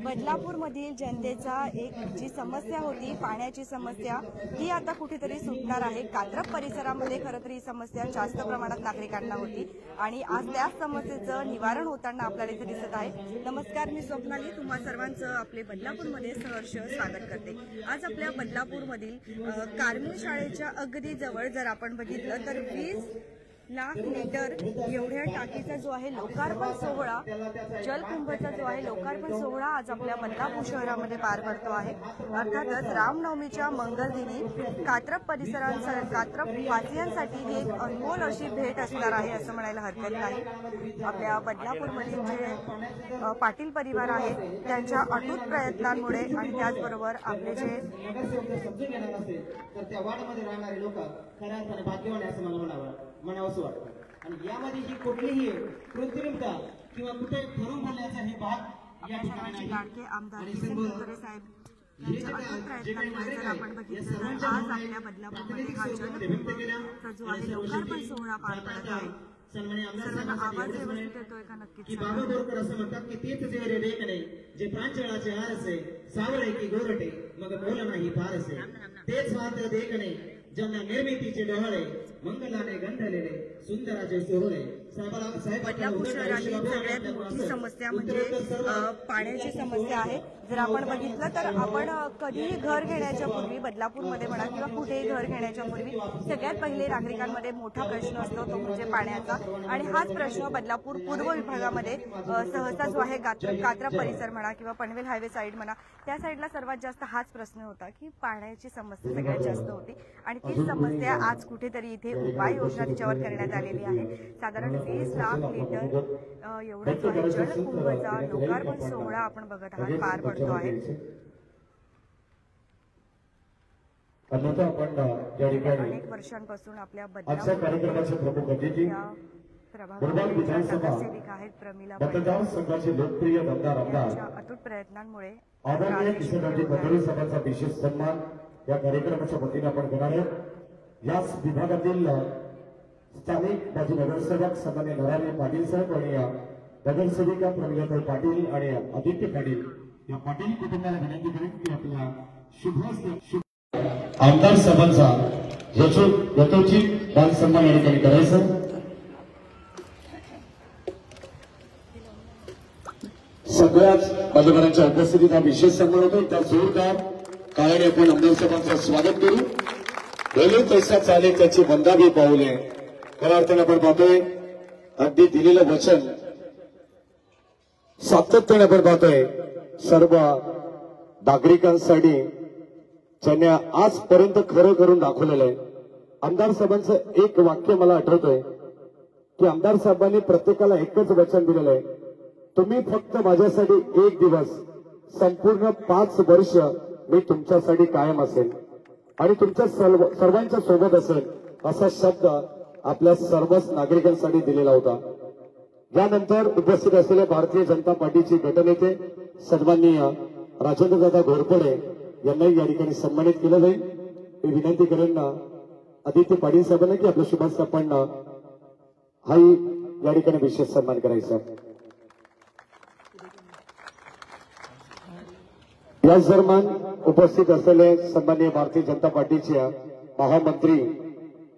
बदलापूरमधील जनतेचा एक जी समस्या होती, पाण्याची समस्या, ही आता कुठेतरी सुटणार आहे। कात्रप परिसरामध्ये खरं तर ही समस्या जास्त प्रमाणात नागरिकांना होती आणि आज त्याच समस्येचं निवारण होताना आपल्याला इथे दिसत आहे। नमस्कार, मी स्वप्नाली तुम्हा सर्वांचं आपले बदलापूरमध्ये सहर्ष स्वागत करते। आज आपल्या बदलापूरमधील कार्मेल शाळेच्या अगदी जवळ जर आपण बघितलं तर 20 लाख लिटर एवढ्या टाकीचा जो आहे लोकार्पण सोहळा, जलकुंभचा जो आहे लोकार्पण सोहळा आज आपल्या बदलापूर शहरामध्ये पार पडतो आहे। अर्थातच रामनवमीच्या मंगलदिनी कात्रप कात्रप वासियांसाठी ही एक अनमोल अशी भेट असणार आहे असं म्हणायला हरकत नाही। आपल्या बदलापूरमधील जे पाटील परिवार आहे त्यांच्या अटूट प्रयत्नांमुळे आणि त्याचबरोबर आपले जे म्हणावंसं वाटतं आणि यामध्ये ही कुठलीही कृत्रिमता किंवा कुठे ठरून बोलण्याचा हे भाग या ठिकाणी लाडके आमदार किसन साहेब यांच्या अटूट प्रयत्नांमुळे जर आपण बघितलं तर आज आपल्या बदलापूरमध्ये हा जलकुंभचा जो आहे लोकार्पण सोहळा पार पडत आहे। सर्वांना आवाज व्यवस्थित येतोय का नक्कीच की बाबा बोरकर असं म्हणतात की तीच जे रे देखणे जे प्रांजळाचे आरसे सावळे की गोरटे मग बोल नाही फारसे तेच वाद देखणे ज्यांना निर्मितीचे डोळे मंगलाने गंधलेले सुंदराचे सोहळे। बदलापूर शहरातील सगळ्यात मोठी समस्या म्हणजे पाण्याची समस्या आहे। जर आपण बघितलं तर आपण कधीही घर घेण्याच्या पूर्वी बदलापूरमध्ये म्हणा किंवा कुठेही घर घेण्याच्या पूर्वी सगळ्यात पहिले नागरिकांमध्ये मोठा प्रश्न असतो तो म्हणजे पाण्याचा आणि हाच प्रश्न बदलापूर पूर्व विभागामध्ये सहसा जो आहे कात्रप परिसर म्हणा किंवा पनवेल हायवे साईड म्हणा त्या साईडला सर्वात जास्त हाच प्रश्न होता की पाण्याची समस्या सगळ्यात जास्त होती आणि तीच समस्या आज कुठेतरी इथे उपाययोजना तिच्यावर करण्यात आलेली आहे। साधारण 20 लाख लिटर एवढा जो आहे जलकुंभचा लोकार्पण सोहळा आपण बघत आहात पार पडतो आहे। अनेक वर्षांपासून आपल्या कार्यक्रमाचे प्रमुख अतिथी नगरसेविका आहेत प्रमिला मतदारसंघाचे लोकप्रिय आमदार अटूट प्रयत्नांमुळे आदरणीय किशनरावजी पतोळे साहेबांचा विशेष सन्मान या कार्यक्रमाच्या वतीने आपण करणार आहोत। याच विभागातील स्थानिक माजी नगरसेवक सन्माननीय नरारी पाटील साहेब आणि नगरसेविका प्रमिलाताई पाटील आणि आदित्य पाटील या पाटील कुटुंबाला विनंती करेन की आपल्या शुभ आमदार साहेबांचा यथोचित मान सन्मान या ठिकाणी करायचा। सगळ्याच मान्यवरांच्या उपस्थितीत हा विशेष सन्मान होतो। त्या जोरदार काळाने आपण आमदार साहेबांचं स्वागत करू। गेले पैसा चाले त्याची वंदावी पाऊले खऱ्या अर्थाने आपण पाहतोय अगदी दिलेलं वचन सातत्याने आपण पाहतोय सर्व नागरिकांसाठी ज्यांनी आजपर्यंत खरं करून दाखवलेलं आहे। आमदार साहेबांचं एक वाक्य मला आठवतंय की आमदार साहेबांनी प्रत्येकाला एकच वचन दिलेलं आहे, तुम्ही फक्त माझ्यासाठी एक दिवस संपूर्ण 5 वर्ष मी तुमच्यासाठी कायम असेल आणि तुमच्या सर्वांच्या सोबत असेल असा शब्द आपल्या सर्वच नागरिकांसाठी दिलेला होता। यानंतर उपस्थित असलेले भारतीय जनता पार्टीचे गटनेते सन्माननीय राजेंद्रदादा घोरपडे यांनाही या ठिकाणी सन्मानित केलं जाईल। मी विनंती करेन आदित्य पाटील साहेबांना की आपल्या शुभास आपण हाही या ठिकाणी विशेष सन्मान करायचा। याच दरम्यान उपस्थित असलेले सन्माननीय भारतीय जनता पार्टीच्या महामंत्री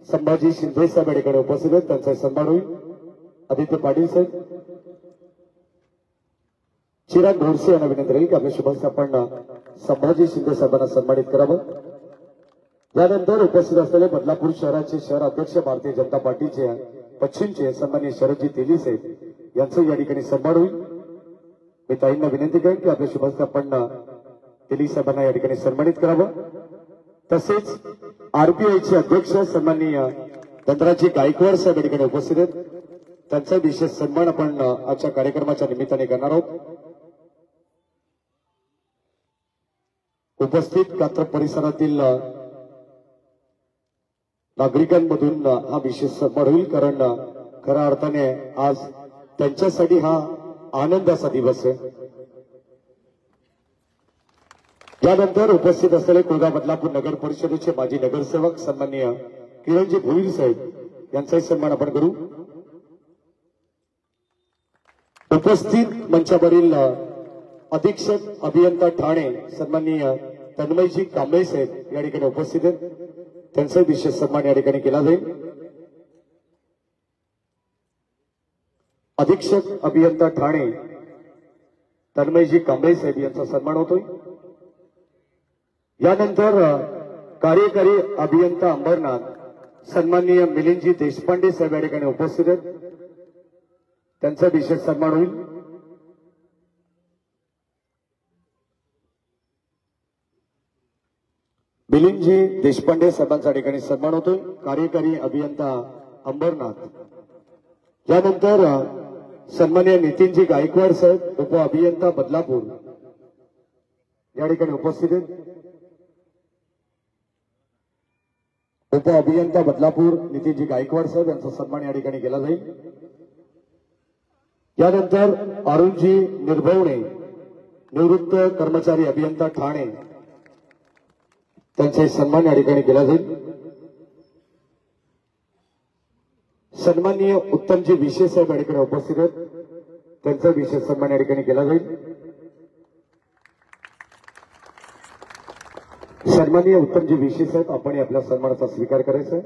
संभाजी शिंदे साहेब या ठिकाणी उपस्थित आहेत, त्यांचा सन्मान होईल। आदित्य पाटील साहेब चिराग घोडसे यांना विनंती राहील की आपल्या शुभास आपण संभाजी शिंदे साहेबांना सन्मानित करावं। यानंतर उपस्थित असलेले बदलापूर शहराचे शहर अध्यक्ष भारतीय जनता पार्टीचे पश्चिमचे सन्माननीय शरदजी तेली साहेब यांचं या ठिकाणी सन्मान होईल। मी ताईंना विनंती करेन की आपल्या शुभास आपण तेली साहेबांना या ठिकाणी सन्मानित करावं। तसेच आरपीआयचे अध्यक्ष सन्माननीय धनराजी गायकवाड साहेब या ठिकाणी उपस्थित आहेत, त्यांचा विशेष सन्मान आपण आजच्या कार्यक्रमाच्या निमित्ताने करणार आहोत। उपस्थित कात्रप परिसरातील नागरिकांमधून हा विशेष सन्मान होईल, कारण खऱ्या अर्थाने आज त्यांच्यासाठी हा आनंदाचा दिवस आहे। यानंतर उपस्थित असलेले कोळगाव बदलापूर नगर परिषदेचे माजी नगरसेवक सन्माननीय किरणजी भोईर साहेब यांचाही सन्मान आपण करू। उपस्थित मंचावरील अधीक्षक अभियंता ठाणे सन्माननीय तन्मयजी कांबळे साहेब या ठिकाणी उपस्थित आहेत. त्यांचा विशेष सन्मान या ठिकाणी केला जाईल. अधीक्षक अभियंता ठाणे तन्मयजी कांबळे साहेब यांचा सन्मान होतोय. यानंतर कार्यकारी अभियंता अंबरनाथ सन्माननीय मिलिंदजी देशपांडे साहेब या ठिकाणी उपस्थित आहेत. त्यांचा विशेष सन्मान होईल. मिलिंदजी देशपांडे साहेबांचा ठिकाणी सन्मान होतोय. कार्यकारी अभियंता अंबरनाथ. यानंतर सन्माननीय नितीनजी गायकवाड साहेब उप अभियंता बदलापूर या ठिकाणी उपस्थित आहेत. उप अभियंता बदलापूर नितीनजी गायकवाड साहेब यांचा सन्मान या ठिकाणी केला जाईल. यानंतर अरुणजी निर्भवणे निवृत्त कर्मचारी अभियंता ठाणे त्यांचा सन्मान या ठिकाणी केला जाईल. सन्माननीय उत्तमजी विशेष साहेब या ठिकाणी उपस्थित आहेत. त्यांचा विशेष सन्मान या ठिकाणी केला जाईल. सन्माननीय उत्तमजी विशेष साहेब आपण आपल्या सन्मानाचा स्वीकार करायचा आहे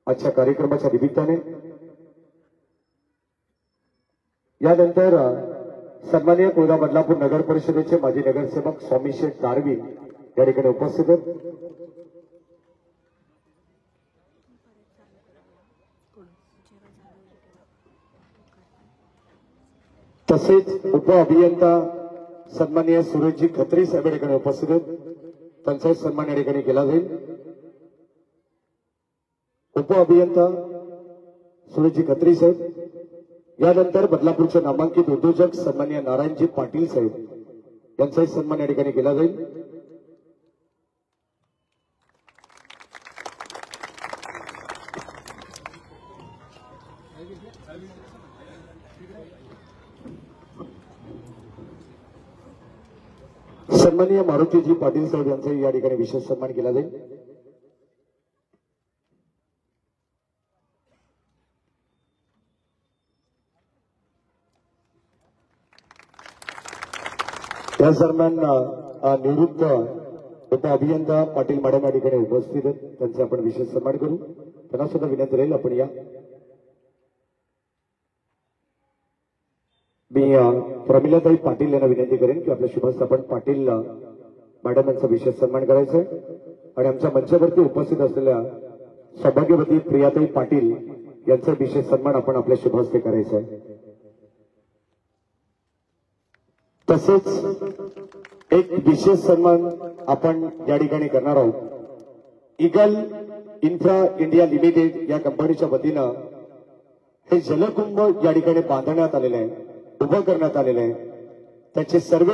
आजच्या कार्यक्रमाच्या निमित्ताने. यानंतर सन्माननीय कोयना बदलापूर नगर परिषदेचे माजी नगरसेवक स्वामी शेठ दारवी या ठिकाणी उपस्थित आहेत. तसेच उप अभियंता सन्माननीय सुरेशजी खत्री साहेब या ठिकाणी उपस्थित आहेत. त्यांचा सन्मान या ठिकाणी केला जाईल. उप अभियंता सुरेशजी खत्री साहेब. यानंतर बदलापूरचे नामांकित उद्योजक सन्माननीय नारायणजी पाटील साहेब यांचाही सन्मान या ठिकाणी केला जाईल. सन्माननीय मारुतीजी पाटील साहेब यांचाही या ठिकाणी विशेष सन्मान केला जाईल. त्या दरम्यान निवृत्त उप अभियंता पाटील मॅडम या ठिकाणी उपस्थित आहेत. त्यांचा आपण विशेष सन्मान करू. त्यांना सुद्धा विनंती राहील आपण या. मी प्रमिलाताई पाटील यांना विनंती करेन की आपल्या शुभस्थापन पाटील मॅडम यांचा विशेष सन्मान करायचा आहे. आणि आमच्या मंचावरती उपस्थित असलेल्या सौभाग्यवती प्रियाताई पाटील यांचा विशेष सन्मान आपण आपल्या शुभहस्ते करायचा आहे. तसेच एक विशेष सन्मान आपण या ठिकाणी करणार आहोत. इगल इन्फ्रा इंडिया लिमिटेड या कंपनीच्या वतीनं हे जलकुंभ या ठिकाणी बांधण्यात आलेलं आहे, उभं करण्यात आलेलं आहे. त्याचे सर्व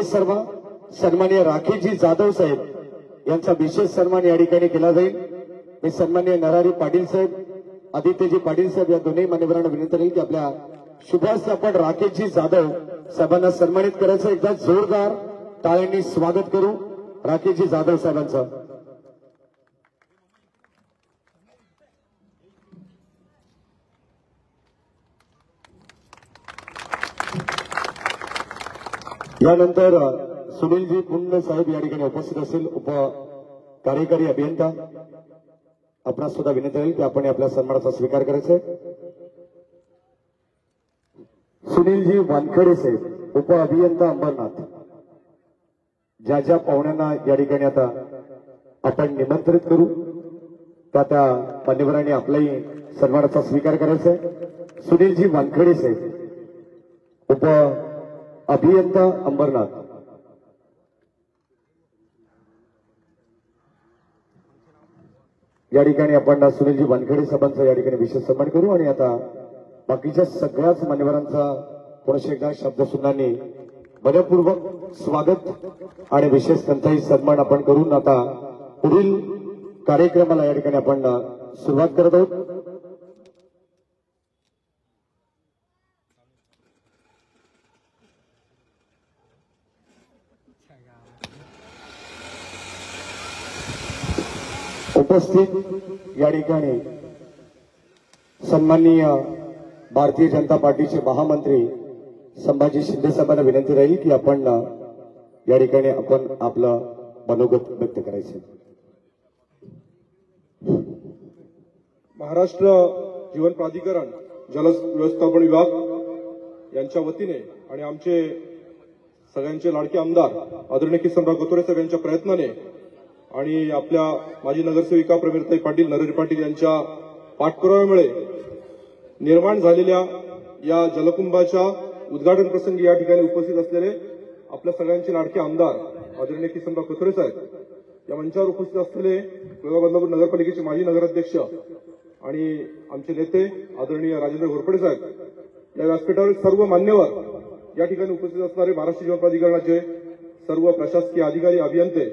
सन्माननीय राकेशजी जाधव साहेब यांचा विशेष सन्मान या ठिकाणी केला जाईल. मी सन्माननीय नरहरी पाटील साहेब, आदित्यजी पाटील साहेब या दोन्ही मान्यवरांना विनंती राहील की आपल्या शुभास आपण राकेशजी जाधव साहेबांना सन्मानित करायचं. एकदा जोरदार टाळ्यांनी स्वागत करू राकेशजी जाधव साहेबांचं. यानंतर सुनीलजी पुंड साहेब या ठिकाणी उपस्थित असेल, उप कार्यकारी अभियंता. आपणास सुद्धा विनंती राहील की आपण आपल्या सन्मानाचा स्वीकार करायचा आहे. सुनीलजी वानखेडे साहेब उप अभियंता अंबरनाथ. ज्या ज्या पाहुण्यांना या ठिकाणी आता आपण निमंत्रित करू त्या मान्यवरांनी आपलाही सन्मानाचा स्वीकार करायचा आहे. सुनीलजी वानखेडे साहेब उप अभियंता अंबरनाथ. या ठिकाणी आपण सुनीलजी वानखेडे साहेबांचा या ठिकाणी विशेष सन्मान करू. आणि आता बाकीच्या सगळ्याच मान्यवरांचा पुन्हा एकदा शब्दसुद्धांनी मनपूर्वक स्वागत आणि विशेष त्यांचाही सन्मान आपण करून आता पुढील कार्यक्रमाला या ठिकाणी आपण सुरुवात करत आहोत. उपस्थित या ठिकाणी सन्माननीय भारतीय जनता पार्टीचे महामंत्री संभाजी शिंदे साहेबांना विनंती राहील की आपण या ठिकाणी आपण आपलं मनोगत व्यक्त करायचे. महाराष्ट्र जीवन प्राधिकरण जल व्यवस्थापन विभाग यांच्या वतीने आणि आमचे सगळ्यांचे लाडके आमदार आदरणीय किसनराव कथोरे साहेब यांच्या प्रयत्नाने आणि आपल्या माजी नगरसेविका प्रवीणताई पाटील नरहरी पाटील यांच्या पाठपुराव्यामुळे निर्माण झालेल्या या जलकुंभाच्या उद्घाटन प्रसंगी या ठिकाणी उपस्थित असलेले आपल्या सगळ्यांचे लाडके आमदार आदरणीय किसनराव कथोरे साहेब या मंचावर उपस्थित असलेले बदलापूर नगरपालिकेचे माजी नगराध्यक्ष आणि आमचे नेते आदरणीय राजेंद्र घोरपडे साहेब, या व्यासपीठावर सर्व मान्यवर या ठिकाणी उपस्थित असणारे महाराष्ट्र जीवन प्राधिकरणाचे सर्व प्रशासकीय अधिकारी अभियंते,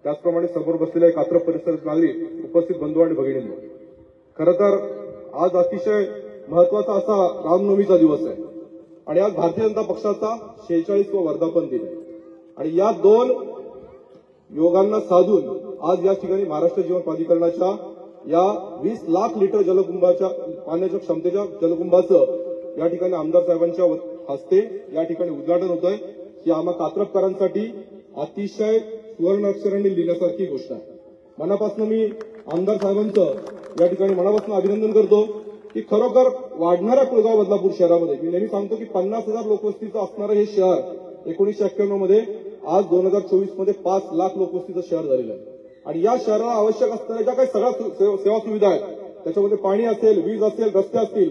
त्याचप्रमाणे समोर बसलेले कात्रप परिसरातील नागरिक, उपस्थित बंधू आणि भगिनींनो, खरं तर आज अतिशय महत्वाचा असा रामनवमीचा दिवस आहे आणि आज भारतीय जनता पक्षाचा 46वा वर्धापन दिन आहे आणि या दोन योगांना साधून आज या ठिकाणी महाराष्ट्र जीवन प्राधिकरणाच्या या 20 लाख लिटर जलकुंभाच्या पाण्याच्या क्षमतेच्या जलकुंभाचं या ठिकाणी आमदार साहेबांच्या हस्ते या ठिकाणी उद्घाटन होत आहे. ही आम्हा कात्रपकरांसाठी अतिशय सुवर्ण अक्षरांनी लिहिण्यासारखी गोष्ट आहे. मनापासून मी आमदार साहेबांचं या ठिकाणी मनापासून अभिनंदन करतो की खरोखर वाढणाऱ्या कुळगाव बदलापूर शहरामध्ये मी नेहमी सांगतो की 50,000 लोकवस्तीचं असणारं हे शहर 1991 मध्ये आज 2024 मध्ये 5 लाख लोकवस्तीचं शहर झालेलं आहे आणि या शहराला आवश्यक असणाऱ्या ज्या काही सगळ्या सेवा सुविधा आहेत त्याच्यामध्ये पाणी असेल, वीज असेल, रस्ते असतील,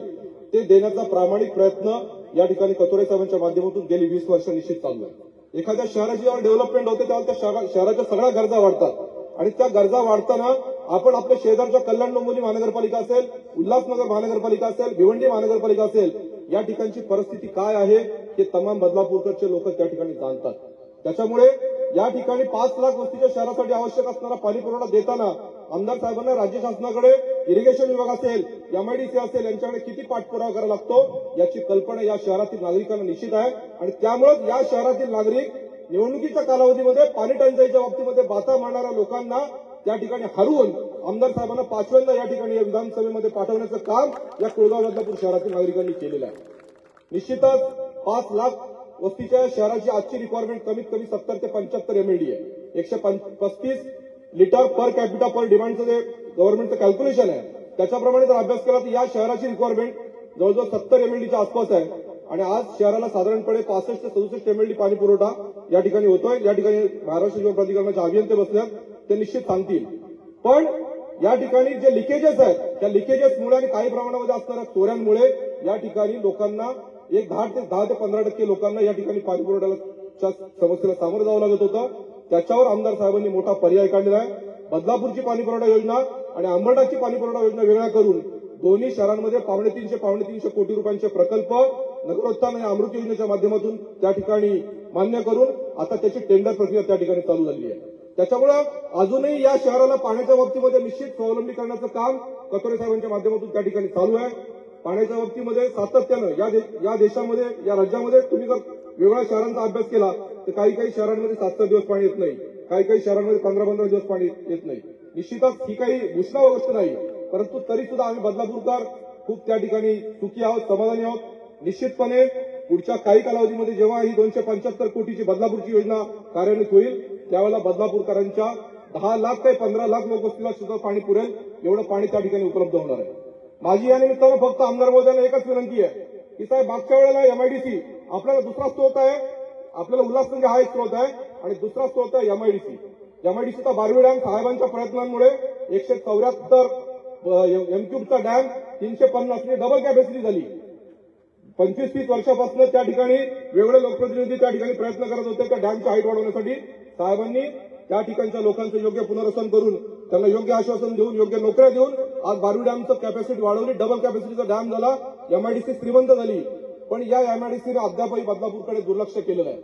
ते देण्याचा प्रामाणिक प्रयत्न या ठिकाणी कथोरे साहेबांच्या माध्यमातून गेली 20 वर्ष निश्चित चालू आहे. एखाद्या शहराची जेव्हा डेव्हलपमेंट होते तेव्हा त्या शहराच्या सगळ्या गरजा वाढतात आणि त्या गरजा वाढताना आपण आपल्या शेजारच्या कल्याण डोंबिवली महानगरपालिका असेल, उल्हासनगर महानगरपालिका असेल, भिवंडी महानगरपालिका असेल, या ठिकाणची परिस्थिती काय आहे हे तमाम बदलापूरकडचे लोक त्या ठिकाणी जाणतात. त्याच्यामुळे या ठिकाणी 5 लाख वस्तीच्या शहरासाठी आवश्यक असणारा पाणी पुरवठा देताना आमदार साहेबांना राज्य शासनाकडे इरिगेशन विभाग असेल, एमआयडीसी असेल यांच्याकडे किती पाठपुरावा करावा लागतो याची कल्पना या शहरातील नागरिकांना निश्चित आहे आणि त्यामुळेच या शहरातील नागरिक निवडणुकीच्या कालावधीमध्ये पाणी टंचाईच्या बाबतीमध्ये बाता मारणाऱ्या लोकांना त्या ठिकाणी हरवून आमदार साहेबांना 5व्यांदा या ठिकाणी या विधानसभेमध्ये पाठवण्याचं काम या कुळगाव बदलापूर शहरातील नागरिकांनी केलेलं आहे. निश्चितच 5 लाख वस्तीच्या शहराची आजची रिक्वायरमेंट कमीत कमी 70 ते 75 एमएलडी आहे. 135 लिटर पर कॅपिटा पर डिमांडचं जे गव्हर्नमेंटचं कॅल्क्युलेशन आहे त्याच्याप्रमाणे जर अभ्यास केला तर या शहराची रिक्वायरमेंट जवळजवळ 70 एमएलडीच्या आसपास आहे आणि आज शहराला साधारणपणे 65 ते 67 एमएलडी पाणी पुरवठा या ठिकाणी होतोय. या ठिकाणी महाराष्ट्र जीवन प्राधिकरणाचे अभियंते बसल्यात, ते निश्चित सांगतील. पण या ठिकाणी जे लिकेजेस आहेत त्या लिकेजेसमुळे आणि काही प्रमाणामध्ये असणाऱ्या चोऱ्यांमुळे या ठिकाणी लोकांना 10 ते 15% लोकांना या ठिकाणी पाणी पुरवठ्याच्या समस्येला सामोरं जावं लागत होतं. त्याच्यावर आमदार साहेबांनी मोठा पर्याय काढलेला आहे. बदलापूरची पाणी पुरवठा योजना आणि अंबरनाथची पाणी पुरवठा योजना वेगळ्या करून दोन्ही शहरांमध्ये 350 कोटी रुपयांचे प्रकल्प नगरोत्थान आणि अमृत योजनेच्या माध्यमातून त्या ठिकाणी मान्य करून आता त्याची टेंडर प्रक्रिया त्या ठिकाणी चालू झाली आहे. त्याच्यामुळे अजूनही या शहराला पाण्याच्या बाबतीमध्ये निश्चित स्वावलंबी करण्याचं काम कथोरे साहेबांच्या माध्यमातून त्या ठिकाणी चालू आहे. पाण्याच्या बाबतीमध्ये सातत्यानं या देशामध्ये या राज्यामध्ये तुम्ही जर वेगळ्या शहरांचा अभ्यास केला तर काही शहरांमध्ये 7-7 दिवस पाणी येत नाही, काही शहरांमध्ये 15-15 दिवस पाणी येत नाही. निश्चितच ही काही घोषणाव गोष्ट नाही, परंतु तरी सुद्धा आम्ही बदलापूरकर खूप त्या ठिकाणी सुखी आहोत, समाधानी आहोत. निश्चितपणे पुढच्या काही कालावधीमध्ये जेव्हा ही 275 कोटीची बदलापूरची योजना कार्यान्वित होईल त्यावेळेला बदलापूरकरांच्या 10 लाख ते 15 लाख लोकवस्तीला सुद्धा पाणी पुरेल एवढं पाणी त्या ठिकाणी उपलब्ध होणार आहे. माझी या निमित्तानं फक्त आमदार महोदयांना एकच विनंती आहे की साहेब, मागच्या वेळेला एमआयडीसी आपल्याला दुसरा स्रोत आहे, आपल्याला उल्हासनगर हा एक स्रोत आहे आणि दुसरा स्रोत आहे एमआयडीसी. एमआयडीसीचा बारवी डॅम साहेबांच्या प्रयत्नांमुळे 174 एमक्यूबचा डॅम 350 डबल कॅपॅसिटी झाली. 25-30 वर्षापासून त्या ठिकाणी वेगळे लोकप्रतिनिधी त्या ठिकाणी प्रयत्न करत होते त्या डॅमची हाईट वाढवण्यासाठी. साहेबांनी त्या ठिकाणच्या लोकांचं योग्य पुनर्वसन करून त्यांना योग्य आश्वासन देऊन योग्य नोकऱ्या देऊन आज बारवी डॅमचं कॅपॅसिटी वाढवली, डबल कॅपॅसिटीचा डॅम झाला, एमआयडीसी श्रीमंत झाली. पण या एमआयडीसीने अद्यापही बदलापूरकडे दुर्लक्ष केलेलं आहे.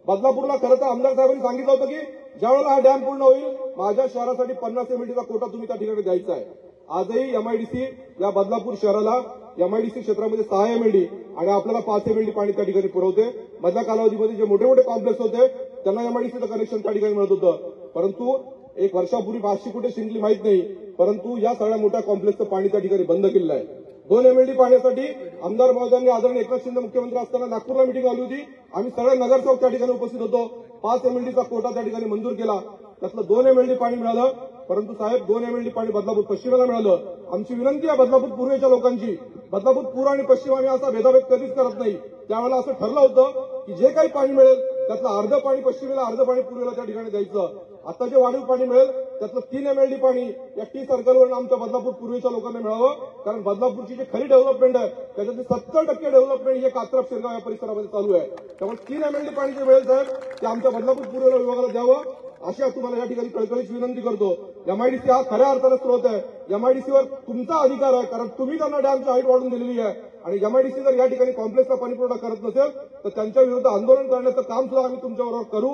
बदलापूरला खरं तर आमदार साहेबांनी सांगितलं होतं की ज्यावेळेला हा डॅम पूर्ण होईल माझ्या शहरासाठी 50 एमएलडीचा कोटा तुम्ही त्या ठिकाणी द्यायचा आहे. आजही एमआयडीसी या बदलापूर शहराला एमआयडीसी क्षेत्रामध्ये 6 एमएलडी आणि आपल्याला 5 एमएलडी पाणी त्या ठिकाणी पुरवते. मधल्या कालावधीमध्ये जे मोठे कॉम्प्लेक्स होते त्यांना एमआयडीसीचं कनेक्शन त्या ठिकाणी मिळत होतं, परंतु 1 वर्षापूर्वी 500 कुठे शिंकली माहित नाही, परंतु या सगळ्या मोठ्या कॉम्प्लेक्सचं पाणी त्या ठिकाणी बंद केलेलं आहे. 2 MLD पाण्यासाठी आमदार महोदयांनी आदरणीय एकनाथ शिंदे मुख्यमंत्री असताना नागपूरला मिटिंग लावली होती. आम्ही सगळे नगरसेवक त्या ठिकाणी उपस्थित होतो. 5 MLDचा कोटा त्या ठिकाणी मंजूर केला. त्यातलं 2 MLD पाणी मिळालं. परंतु साहेब 2 MLD पाणी बदलापूर पश्चिमेला मिळालं. आमची विनंती आहे बदलापूर पूर्वेच्या लोकांची, बदलापूर पूर्व आणि पश्चिम आम्ही असा भेदाभेद कधीच करत नाही. त्यावेळेला असं ठरलं होतं की जे काही पाणी मिळेल त्यातलं अर्ध पाणी पश्चिमेला अर्ध पाणी पूर्वेला त्या ठिकाणी द्यायचं. आता जे वाढीव पाणी मिळेल त्यातलं 3 MLD पाणी या टी सर्कलवर आमच्या बदलापूर पूर्वेच्या लोकांना मिळावं. कारण बदलापूरची जी खरी डेव्हलपमेंट आहे त्याच्यातली 70% डेव्हलपमेंट हे कात्रप शेरगाव या परिसरामध्ये चालू आहे. त्यामुळे 3 MLD पाणी जे मिळेल साहेब ते आमच्या बदलापूर पूर्वेला विभागाला द्यावं अशा तुम्हाला या ठिकाणी कळकळीची विनंती करतो. एमआयडीसी हा खऱ्या अर्थाने स्रोत आहे. एमआयडीसीवर तुमचा अधिकार आहे कारण तुम्ही त्यांना डॅमची हाईट वाढवून दिलेली आहे आणि एमआयडीसी जर या ठिकाणी कॉम्प्लेक्सचा पाणी पुरवठा करत नसेल तर त्यांच्या विरुद्ध आंदोलन करण्याचं काम सुद्धा आम्ही तुमच्याबरोबर करू.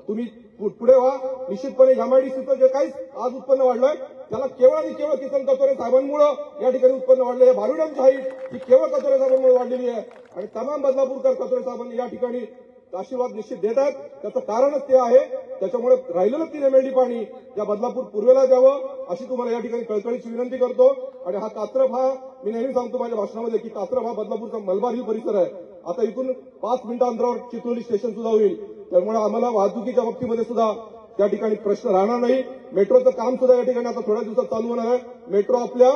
तुम्ही पुढे व्हा. निश्चितपणे एमआयडीसीचं जे काही आज उत्पन्न वाढलंय त्याला केवळ आणि केवळ किसन कथोरे साहेबांमुळे या ठिकाणी उत्पन्न वाढलं. हे बारू डॅमची हाईट ही केवळ कथोरे साहेबांमुळे वाढलेली आहे आणि तमाम बदलापूरकर कथोरे साहेबांनी या ठिकाणी आशीर्वाद निश्चित देत आहेत. त्याचं कारणच ते आहे. त्याच्यामुळे राहिलेलं 3 MLD पाणी या बदलापूर पूर्वेला द्यावं अशी तुम्हाला या ठिकाणी कळकळीची विनंती करतो. आणि हा कात्रप हा मी नेहमी सांगतो माझ्या भाषणामध्ये की कात्रप हा बदलापूरचा मलबार हिल परिसर आहे. आता इथून 5 मिनिटं अंतरावर चित्रोली स्टेशन सुद्धा होईल. त्यामुळे आम्हाला वाहतुकीच्या बाबतीमध्ये सुद्धा त्या ठिकाणी प्रश्न राहणार नाही. मेट्रोचं काम सुद्धा या ठिकाणी आता थोड्या दिवसात चालू होणार आहे. मेट्रो आपल्या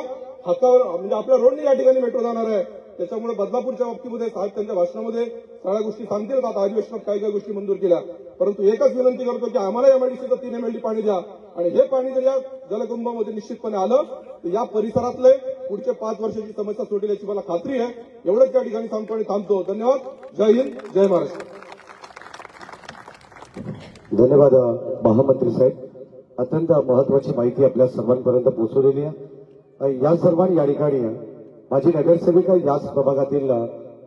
हातावर म्हणजे आपल्या रोडने या ठिकाणी मेट्रो जाणार आहे. त्याच्यामुळे बदलापूरच्या बाबतीमध्ये साहेब त्यांच्या भाषणामध्ये सगळ्या गोष्टी सांगतील. आता अधिवेशनात काही काही गोष्टी मंजूर केल्या. परंतु एकच विनंती करतो की आम्हाला एमआयडीसीचं 3 MLD पाणी द्या आणि हे पाणी जर या जलकुंभामध्ये निश्चितपणे आलं तर या परिसरातले पुढचे 5 वर्षाची समस्या सुटेल याची मला खात्री आहे. एवढंच त्या ठिकाणी सांगतो थांबतो. धन्यवाद. जय हिंद, जय महाराष्ट्र. धन्यवाद महामंत्री साहेब. अत्यंत महत्वाची माहिती आपल्या सर्वांपर्यंत पोहोचवलेली आहे. या सर्वांनी या ठिकाणी माझी नगरसेविका याच प्रभागातील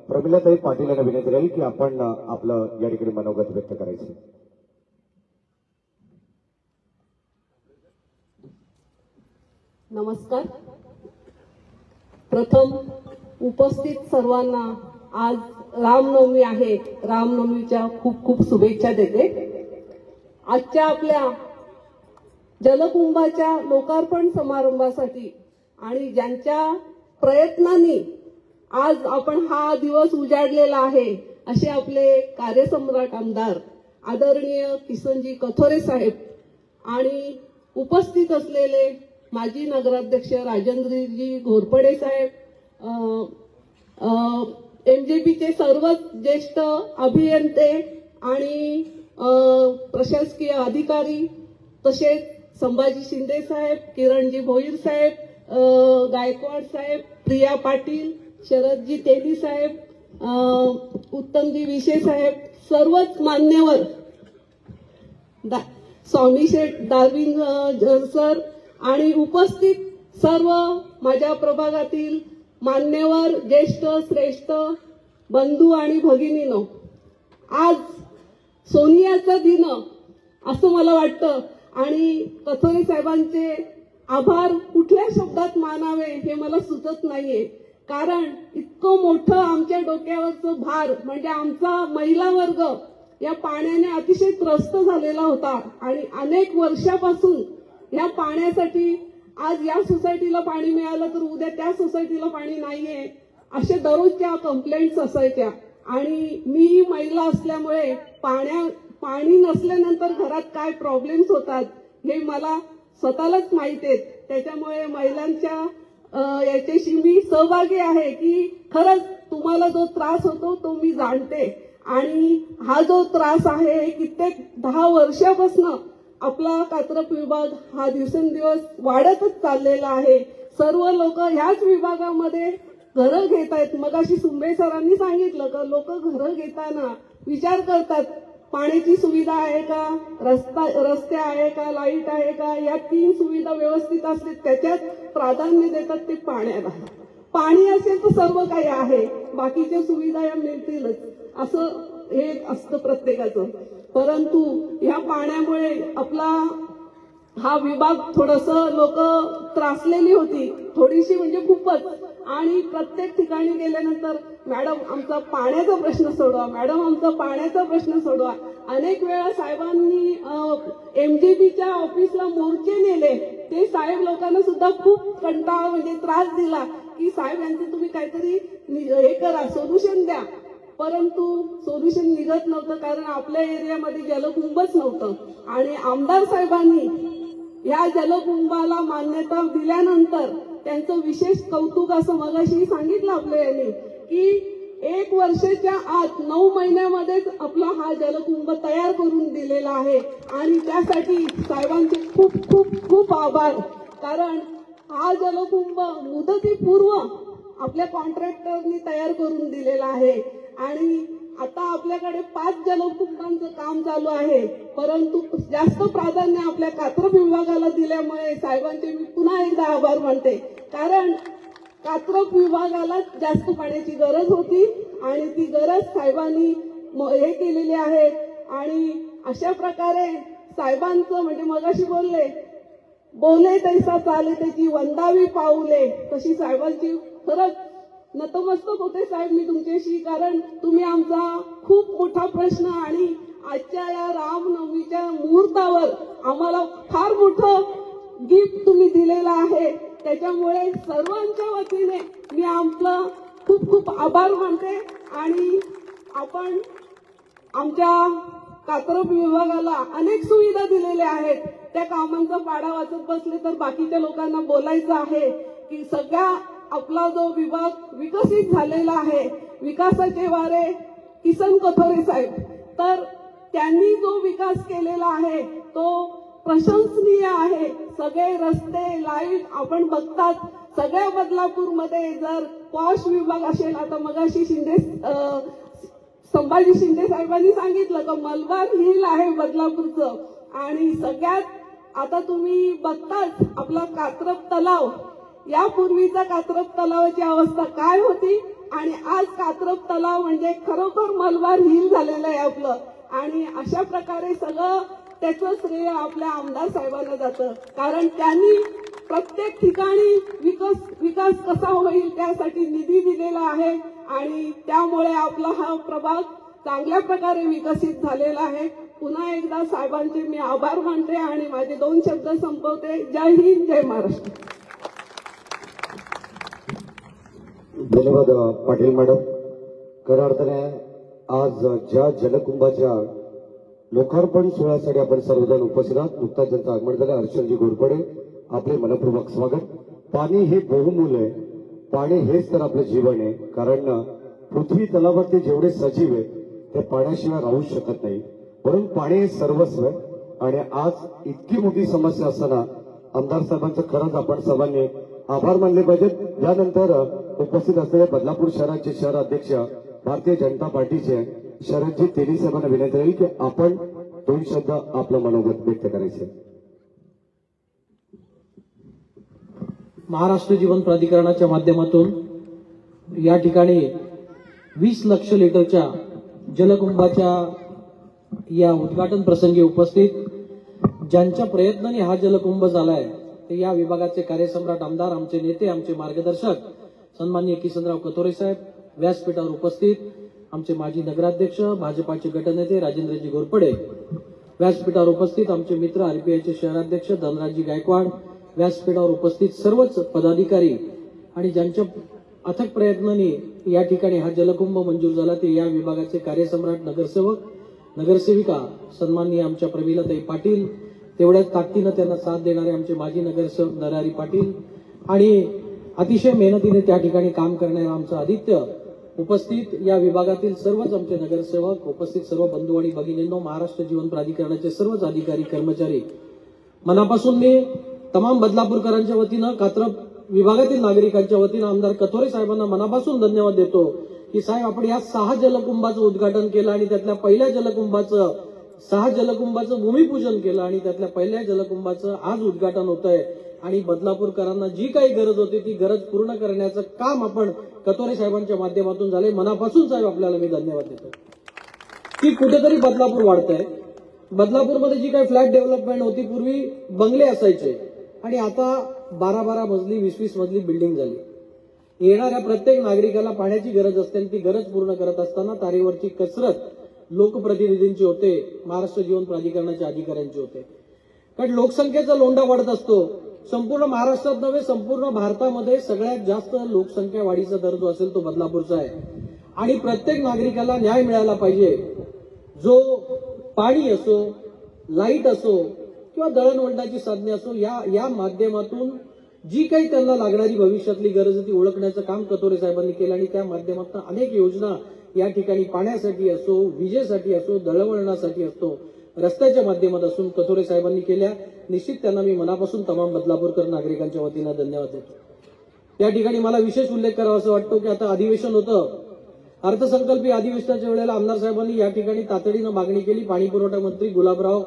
प्रमिलाताई पाटील यांना विनंती राहील की आपण आपलं या ठिकाणी मनोगत व्यक्त करायचं. नमस्कार. प्रथम उपस्थित सर्वांना आज रामनवमी आहे. रामनवमीच्या खूप खूप शुभेच्छा देते. आजच्या आपल्या जलकुंभाच्या लोकार्पण समारंभासाठी आणि ज्यांच्या प्रयत्नांनी आज आपण हा दिवस उजाडलेला आहे असे आपले कार्यसम्राट आमदार आदरणीय किसनजी कथोरे साहेब आणि उपस्थित असलेले माजी नगराध्यक्ष राजेंद्रजी घोरपडे साहेब, एमजेपीचे सर्वच ज्येष्ठ अभियंते आणि प्रशासकीय अधिकारी, तसेच संभाजी शिंदे साहेब, किरणजी भोईर साहेब, गायकवाड साहेब, प्रिया पाटील, शरदजी तेली साहेब, उत्तमजी विशे साहेब, सर्वच मान्यवर, स्वामी शेठ डार्विंग सर आणि उपस्थित सर्व माझ्या प्रभागातील मान्यवर ज्येष्ठ श्रेष्ठ बंधू आणि भगिनीनो, आज सोनियाचा दिन असं मला वाटतं आणि कथोरे साहेबांचे आभार कुठल्या शब्दात मानावे हे मला सुचत नाहीये. कारण इतकं मोठं आमच्या डोक्यावरचं भार म्हणजे आमचा महिला वर्ग या पाण्याने अतिशय त्रस्त झालेला होता आणि अनेक वर्षापासून या पाण्यासाठी आज या सोसायटीला पाणी मिळालं तर उद्या त्या सोसायटीला पाणी नाहीये अशा दररोजच्या कंप्लेंट्स असायच्या. आणि मी महिला असल्यामुळे पाणी नसल्यानंतर घरात काय प्रॉब्लेम्स होतात हे मला स्वतःलाच माहित आहे. त्याच्यामुळे महिलांच्या याच्याशी मी सहभागी आहे की खरंच तुम्हाला जो त्रास होतो तो मी जाणते आणि हा जो त्रास आहे कित्येक 10 वर्षापासून आपला कात्रप विभाग हा दिवसेंदिवस वाढतच चाललेला आहे. सर्व लोक ह्याच विभागामध्ये घरं घेत आहेत. मगाशी सुंबे सरांनी सांगितलं का लोक घरं घेताना विचार करतात पाण्याची सुविधा आहे का, रस्ते आहे का, लाईट आहे का, या 3 सुविधा व्यवस्थित असतील त्याच्यात प्राधान्य देतात ते पाण्याला. पाणी असेल तर सर्व काही आहे, बाकीच्या सुविधा या मिळतीलच असं हे असतं प्रत्येकाचं. परंतु या पाण्यामुळे आपला हा विभाग थोडंसं लोक त्रासलेली होती थोडीशी म्हणजे खूपच. आणि प्रत्येक ठिकाणी गेल्यानंतर मॅडम आमचा पाण्याचा प्रश्न सोडवा, मॅडम आमचा पाण्याचा प्रश्न सोडवा. अनेक वेळा साहेबांनी एमजेबीच्या ऑफिसला मोर्चे नेले. ते साहेब लोकांना सुद्धा खूप कंटाळा म्हणजे त्रास दिला की साहेब यांचं तुम्ही काहीतरी हे करा, सोल्युशन द्या. परंतु सोल्युशन निघत नव्हतं, कारण आपल्या एरियामध्ये जलकुंभच नव्हतं. आणि आमदार साहेबांनी या जलकुंभाला मान्यता दिल्यानंतर त्यांचं विशेष कौतुक असं मगाशी सांगितलं आपल्या यांनी, की 1 वर्षाच्या आत 9 महिन्यामध्येच आपला हा जलकुंभ तयार करून दिलेला आहे. आणि त्यासाठी साहेबांचे खूप खूप खूप आभार. कारण हा जलकुंभ मुदतीपूर्व आपल्या कॉन्ट्रॅक्टरनी तयार करून दिलेला आहे. आणि आता आपल्याकडे 5 जलकुंभांचं काम चालू आहे. परंतु जास्त प्राधान्य आपल्या कात्रप विभागाला दिल्यामुळे साहेबांचे मी पुन्हा एकदा आभार मानते. कारण कात्रप विभागाला जास्त पाण्याची गरज होती आणि ती गरज साहेबांनी हे केलेली आहे. आणि अशा प्रकारे साहेबांचं म्हणजे मगाशी बोले तैसा चाले त्याची वंदावी पाऊले, तशी साहेबांची खरंच नतमस्तक होते साहेब मी तुमच्याशी. कारण तुम्ही आमचा खूप मोठा प्रश्न आणि आजच्या या रामनवमीच्या मुहूर्तावर आम्हाला फार मोठं गिफ्ट तुम्ही दिलेलं आहे. त्याच्यामुळे सर्वांच्या वतीने मी आपलं खूप खूप आभार मानते. आणि आपण आमच्या कात्रप विभागाला अनेक सुविधा दिलेल्या आहेत. त्या कामांचा पाढा वाचत बसले तर बाकीच्या लोकांना बोलायचं आहे की सगळा आपला जो विभाग विकसित झालेला आहे. विकासाचे वारे किसन कथोरे साहेब, तर त्यांनी जो विकास केलेला आहे तो प्रशंसनीय आहे. सगळे रस्ते, लाईट आपण बघतात. सगळ्या बदलापूरमध्ये जर पॉश विभाग असेल, आता मगाशी संभाजी शिंदे साहेबांनी सांगितलं का मलबार हिल आहे बदलापूरचं. आणि सगळ्यात आता तुम्ही बघताच आपला कात्रप तलाव, यापूर्वीचा कात्रप तलावाची अवस्था काय होती आणि आज कात्रप तलाव म्हणजे खरोखर मलबार हिल झालेलं आहे आपलं. आणि अशा प्रकारे सगळं त्याचं श्रेय आपल्या आमदार साहेबांना जातं. कारण त्यांनी प्रत्येक ठिकाणी विकास कसा होईल त्यासाठी निधी दिलेला आहे. आणि त्यामुळे आपला हा प्रभाग चांगल्या प्रकारे विकसित झालेला आहे. पुन्हा एकदा साहेबांचे मी आभार मानते आणि माझे 2 शब्द संपवते. जय हिंद, जय महाराष्ट्र. धन्यवाद पाटील मॅडम. खऱ्या अर्थाने आज ज्या जलकुंभाच्या लोकार्पण सोहळ्यासाठी आपण सर्वजण उपस्थित आहात, नुकताच ज्यांचं आगमन झालं, अर्चनजी घोरपडे, आपले मनपूर्वक स्वागत. पाणी हे बहुमूल्य आहे. पाणी हेच तर आपलं जीवन आहे. कारण पृथ्वी तलावरती जेवढे सजीव आहे ते पाण्याशिवाय राहू शकत नाही. म्हणून पाणी हे सर्वस्व आहे. आणि आज इतकी मोठी समस्या असताना आमदार साहेबांचं खरंच आपण सर्वांनी आभार मानले पाहिजेत. यानंतर उपस्थित असलेले बदलापूर शहराचे शहर अध्यक्ष भारतीय जनता पार्टीचे शरदजी तेली साहेबांना विनंती राहील की आपण 2 शब्द आपलं मनोगत व्यक्त करायचे. महाराष्ट्र जीवन प्राधिकरणाच्या माध्यमातून या ठिकाणी 20 लक्ष लिटरच्या जलकुंभाच्या या उद्घाटन प्रसंगी उपस्थित ज्यांच्या प्रयत्नाने हा जलकुंभ झालाय ते या विभागाचे कार्यसम्राट आमदार, आमचे नेते, आमचे मार्गदर्शक सन्माननीय किसनराव कथोरे साहेब, व्यासपीठावर उपस्थित आमचे माजी नगराध्यक्ष, भाजपाचे गटनेते राजेंद्रजी घोरपडे, व्यासपीठावर उपस्थित आमचे मित्र आरपीआयचे शहराध्यक्ष धनराजजी गायकवाड, व्यासपीठावर उपस्थित सर्वच पदाधिकारी आणि ज्यांच्या अथक प्रयत्नाने या ठिकाणी हा जलकुंभ मंजूर झाला ते या विभागाचे कार्यसम्राट, नगरसेवक, नगरसेविका सन्माननीय आमच्या प्रमिलाताई पाटील, तेवढ्याच ताकदीनं त्यांना साथ देणारे आमचे माजी नगरसेवक नरहरी पाटील आणि अतिशय मेहनतीने त्या ठिकाणी काम करणारे आमचं आदित्य, उपस्थित या विभागातील सर्वच आमचे नगरसेवक, उपस्थित सर्व बंधू आणि भगिनींनो, महाराष्ट्र जीवन प्राधिकरणाचे सर्वच अधिकारी कर्मचारी, मनापासून मी तमाम बदलापूरकरांच्या वतीनं, कात्रप विभागातील नागरिकांच्या वतीनं आमदार कथोरे साहेबांना मनापासून धन्यवाद देतो की साहेब आपण या 6 जलकुंभाचं उद्घाटन केलं आणि त्यातल्या पहिल्या जलकुंभाचं 6 जलकुंभाचं भूमिपूजन केलं आणि त्यातल्या पहिल्या जलकुंभाचं आज उद्घाटन होत आहे. आणि बदलापूरकरांना जी काही गरज होती ती गरज पूर्ण करण्याचं काम आपण कथोरे साहेबांच्या माध्यमातून झाले. मनापासून साहेब आपल्याला मी धन्यवाद देतो की कुठेतरी बदलापूर वाढतंय. बदलापूरमध्ये जी काही फ्लॅट डेव्हलपमेंट होती, पूर्वी बंगले असायचे आणि आता 12-12 मजली 20-20 मजली बिल्डिंग झाली. येणाऱ्या प्रत्येक नागरिकाला पाण्याची गरज असते आणि ती गरज पूर्ण करत असताना तारेवरची कसरत लोकप्रतिनिधींची होते, महाराष्ट्र जीवन प्राधिकरणाच्या अधिकाऱ्यांची होते. कारण लोकसंख्येचा लोंढा वाढत असतो. संपूर्ण महाराष्ट्रात नव्हे संपूर्ण भारतामध्ये सगळ्यात जास्त लोकसंख्या वाढीचा दर जो असेल तो बदलापूरचा आहे आणि प्रत्येक नागरिकाला न्याय मिळाला पाहिजे. जो पाणी असो, लाईट असो किंवा दळणवळणाची साधने असो, या माध्यमातून जी काही त्यांना लागणारी भविष्यातली गरज ती ओळखण्याचं काम कथोरे साहेबांनी केलं आणि त्या माध्यमातून अनेक योजना या ठिकाणी पाण्यासाठी असो, विजेसाठी असो, दळणवळणासाठी असो, रस्त्याच्या माध्यमातून कथोरे साहेबांनी केल्या. निश्चित त्यांना मी मनापासून तमाम बदलापूरकर नागरिकांच्या वतीनं धन्यवाद देतो. या ठिकाणी मला विशेष उल्लेख करावा असं वाटतो की आता अधिवेशन होतं. अर्थसंकल्पीय अधिवेशनाच्या वेळेला आमदार साहेबांनी या ठिकाणी तातडीनं मागणी केली. पाणीपुरवठा मंत्री गुलाबराव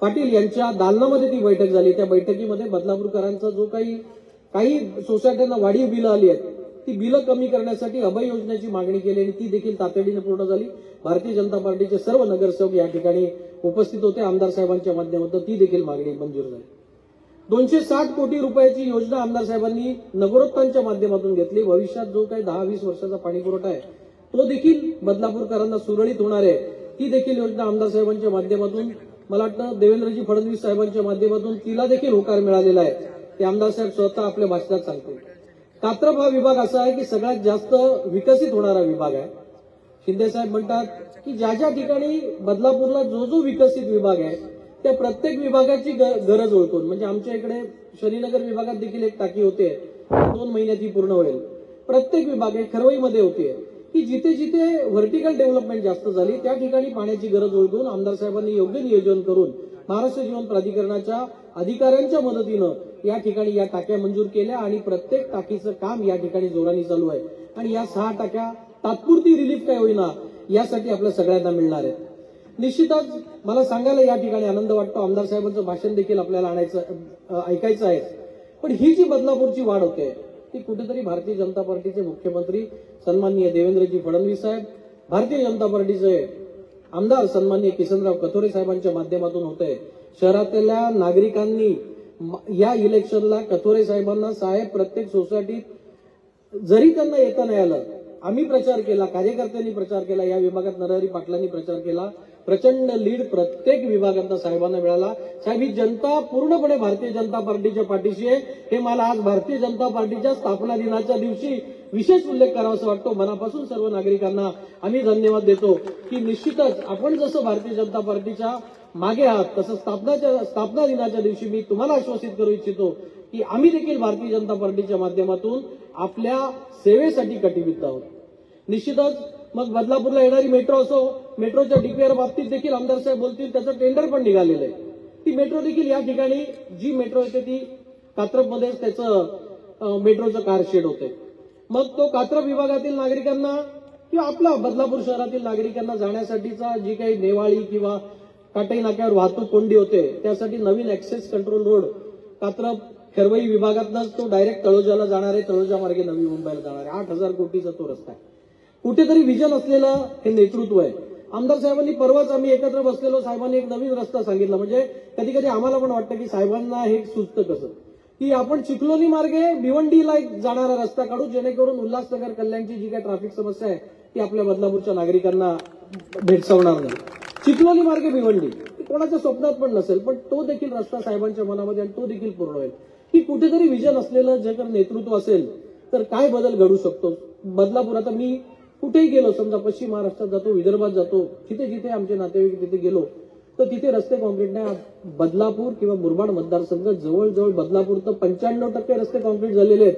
पाटील यांच्या दालनामध्ये ती बैठक झाली. त्या बैठकीमध्ये बदलापूरकरांचा जो काही सोसायट्यांना वाढीव बिलं आली आहेत ती बिलं कमी करण्यासाठी अभय योजनेची मागणी केली आणि ती देखील तातडीनं पूर्ण झाली. भारतीय जनता पार्टीचे सर्व नगरसेवक या ठिकाणी उपस्थित होते. आमदार साहेबांच्या माध्यमातून ती देखील मागणी मंजूर झाली. 260 कोटी रुपयाची योजना आमदार साहेबांनी नगरोत्थानच्या माध्यमातून घेतली. भविष्यात जो काही 10-20 वर्षाचा पाणीपुरवठा आहे तो देखील बदलापूरकरांना सुरळीत होणार आहे. ती देखील योजना आमदार साहेबांच्या माध्यमातून मला वाटतं देवेंद्रजी फडणवीस साहेबांच्या माध्यमातून तिला देखील होकार मिळालेला आहे. ते आमदार साहेब स्वतः आपल्या भाषणात सांगतील. कात्रप हा विभाग असा आहे की सगळ्यात जास्त विकसित होणारा विभाग आहे. शिंदे साहेब म्हणतात की ज्या ज्या ठिकाणी बदलापूरला जो विकसित विभाग आहे त्या प्रत्येक विभागाची गरज ओळखून, म्हणजे आमच्या इकडे शनीनगर विभागात देखील एक टाकी होते, 2 महिन्यात ही पूर्ण होईल. प्रत्येक विभाग आहे, खरवईमध्ये होते की जिथे जिथे व्हर्टिकल डेव्हलपमेंट जास्त झाली त्या ठिकाणी पाण्याची गरज ओळखून आमदार साहेबांनी योग्य नियोजन करून महाराष्ट्र जीवन प्राधिकरणाच्या अधिकाऱ्यांच्या मदतीनं या ठिकाणी या टाक्या मंजूर केल्या आणि प्रत्येक टाकीचं काम या ठिकाणी जोराने चालू आहे. आणि या 6 टाक्या तात्पुरती रिलीफ काय होईना यासाठी आपल्या सगळ्यांना मिळणार आहे. निश्चितच मला सांगायला या ठिकाणी आनंद वाटतो. आमदार साहेबांचं भाषण देखील आपल्याला ऐकायचं आहे. पण ही जी बदलापूरची वाढ होते ती कुठेतरी भारतीय जनता पार्टीचे मुख्यमंत्री सन्माननीय देवेंद्रजी फडणवीस साहेब, भारतीय जनता पार्टीचे आमदार सन्माननीय किसनराव कथोरे साहेबांच्या माध्यमातून होते. शहरातल्या नागरिकांनी या इलेक्शनला कथोरे साहेबांना साहेब प्रत्येक सोसायटीत जरी त्यांना येता नाही आलं, आम्ही प्रचार केला, कार्यकर्त्यांनी प्रचार केला, या विभागात नरहरी पाटलांनी प्रचार केला, प्रचंड लीड प्रत्येक विभागातल्या साहेबांना मिळाला. साहेब ही जनता पूर्णपणे भारतीय जनता पार्टीच्या पाठीशी आहे. हे मला आज भारतीय जनता पार्टीच्या स्थापना दिनाच्या दिवशी विशेष उल्लेख करावासा वाटतो. मनापासून सर्व नागरिकांना आम्ही धन्यवाद देतो की निश्चितच आपण जसं भारतीय जनता पार्टीच्या मागे आहात तसं स्थापना दिनाच्या दिवशी मी तुम्हाला आश्वासित करू इच्छितो की आम्ही देखील भारतीय जनता पार्टीच्या माध्यमातून आपल्या सेवेसाठी कटिबद्ध आहोत. निश्चितच मग बदलापूरला येणारी मेट्रो असो, मेट्रोच्या डीपीआर बाबतीत देखील आमदार साहेब बोलतील, त्याचं टेंडर पण निघालेलं आहे. ती मेट्रो देखील या ठिकाणी जी मेट्रो येते ती कात्रपमध्येच त्याचं मेट्रोचं कारशेड होते. मग तो कात्रप विभागातील नागरिकांना किंवा आपला बदलापूर शहरातील नागरिकांना जाण्यासाठीचा जी काही नेवाळी किंवा काटाई नाक्यावर वाहतूक कोंडी होते त्यासाठी नवीन access control road Katrap Kharwai विभागातूनच तो डायरेक्ट तळोजाला जाणार आहे, तळोजा मार्गे नवी मुंबईला जाणार आहे. 8,000 कोटीचा तो रस्ता आहे. कुठेतरी विजन असलेलं हे नेतृत्व आहे. आमदार साहेबांनी परवाच आम्ही एकत्र बसलेलो, साहेबांनी एक नवीन रस्ता सांगितला. म्हणजे कधी कधी आम्हाला पण वाटतं की साहेबांना हे सुचतं कसं की आपण चिखलोली मार्गे भिवंडीला एक जाणारा रस्ता काढू जेणेकरून उल्हासनगर कल्याणची जी काही ट्रॅफिक समस्या आहे ती आपल्या बदलापूरच्या नागरिकांना भेडसावणार नाही. चिखलोली मार्गे भिवंडी कोणाच्या स्वप्नात पण नसेल, पण तो देखील रस्ता साहेबांच्या मनामध्ये आणि तो देखील पूर्ण होईल. की कुठेतरी विजन असलेलं जर नेतृत्व असेल तर काय बदल घडू शकतो. बदलापूर आता मी कुठेही गेलो, समजा पश्चिम महाराष्ट्रात जातो, विदर्भात जातो, जिथे जिथे आमचे नातेवाईक तिथे गेलो तर तिथे रस्ते कॉन्क्रीट नाही. बदलापूर किंवा मुरबाड मतदारसंघ जवळजवळ बदलापूर तर 95% रस्ते कॉन्क्रीट झालेले आहेत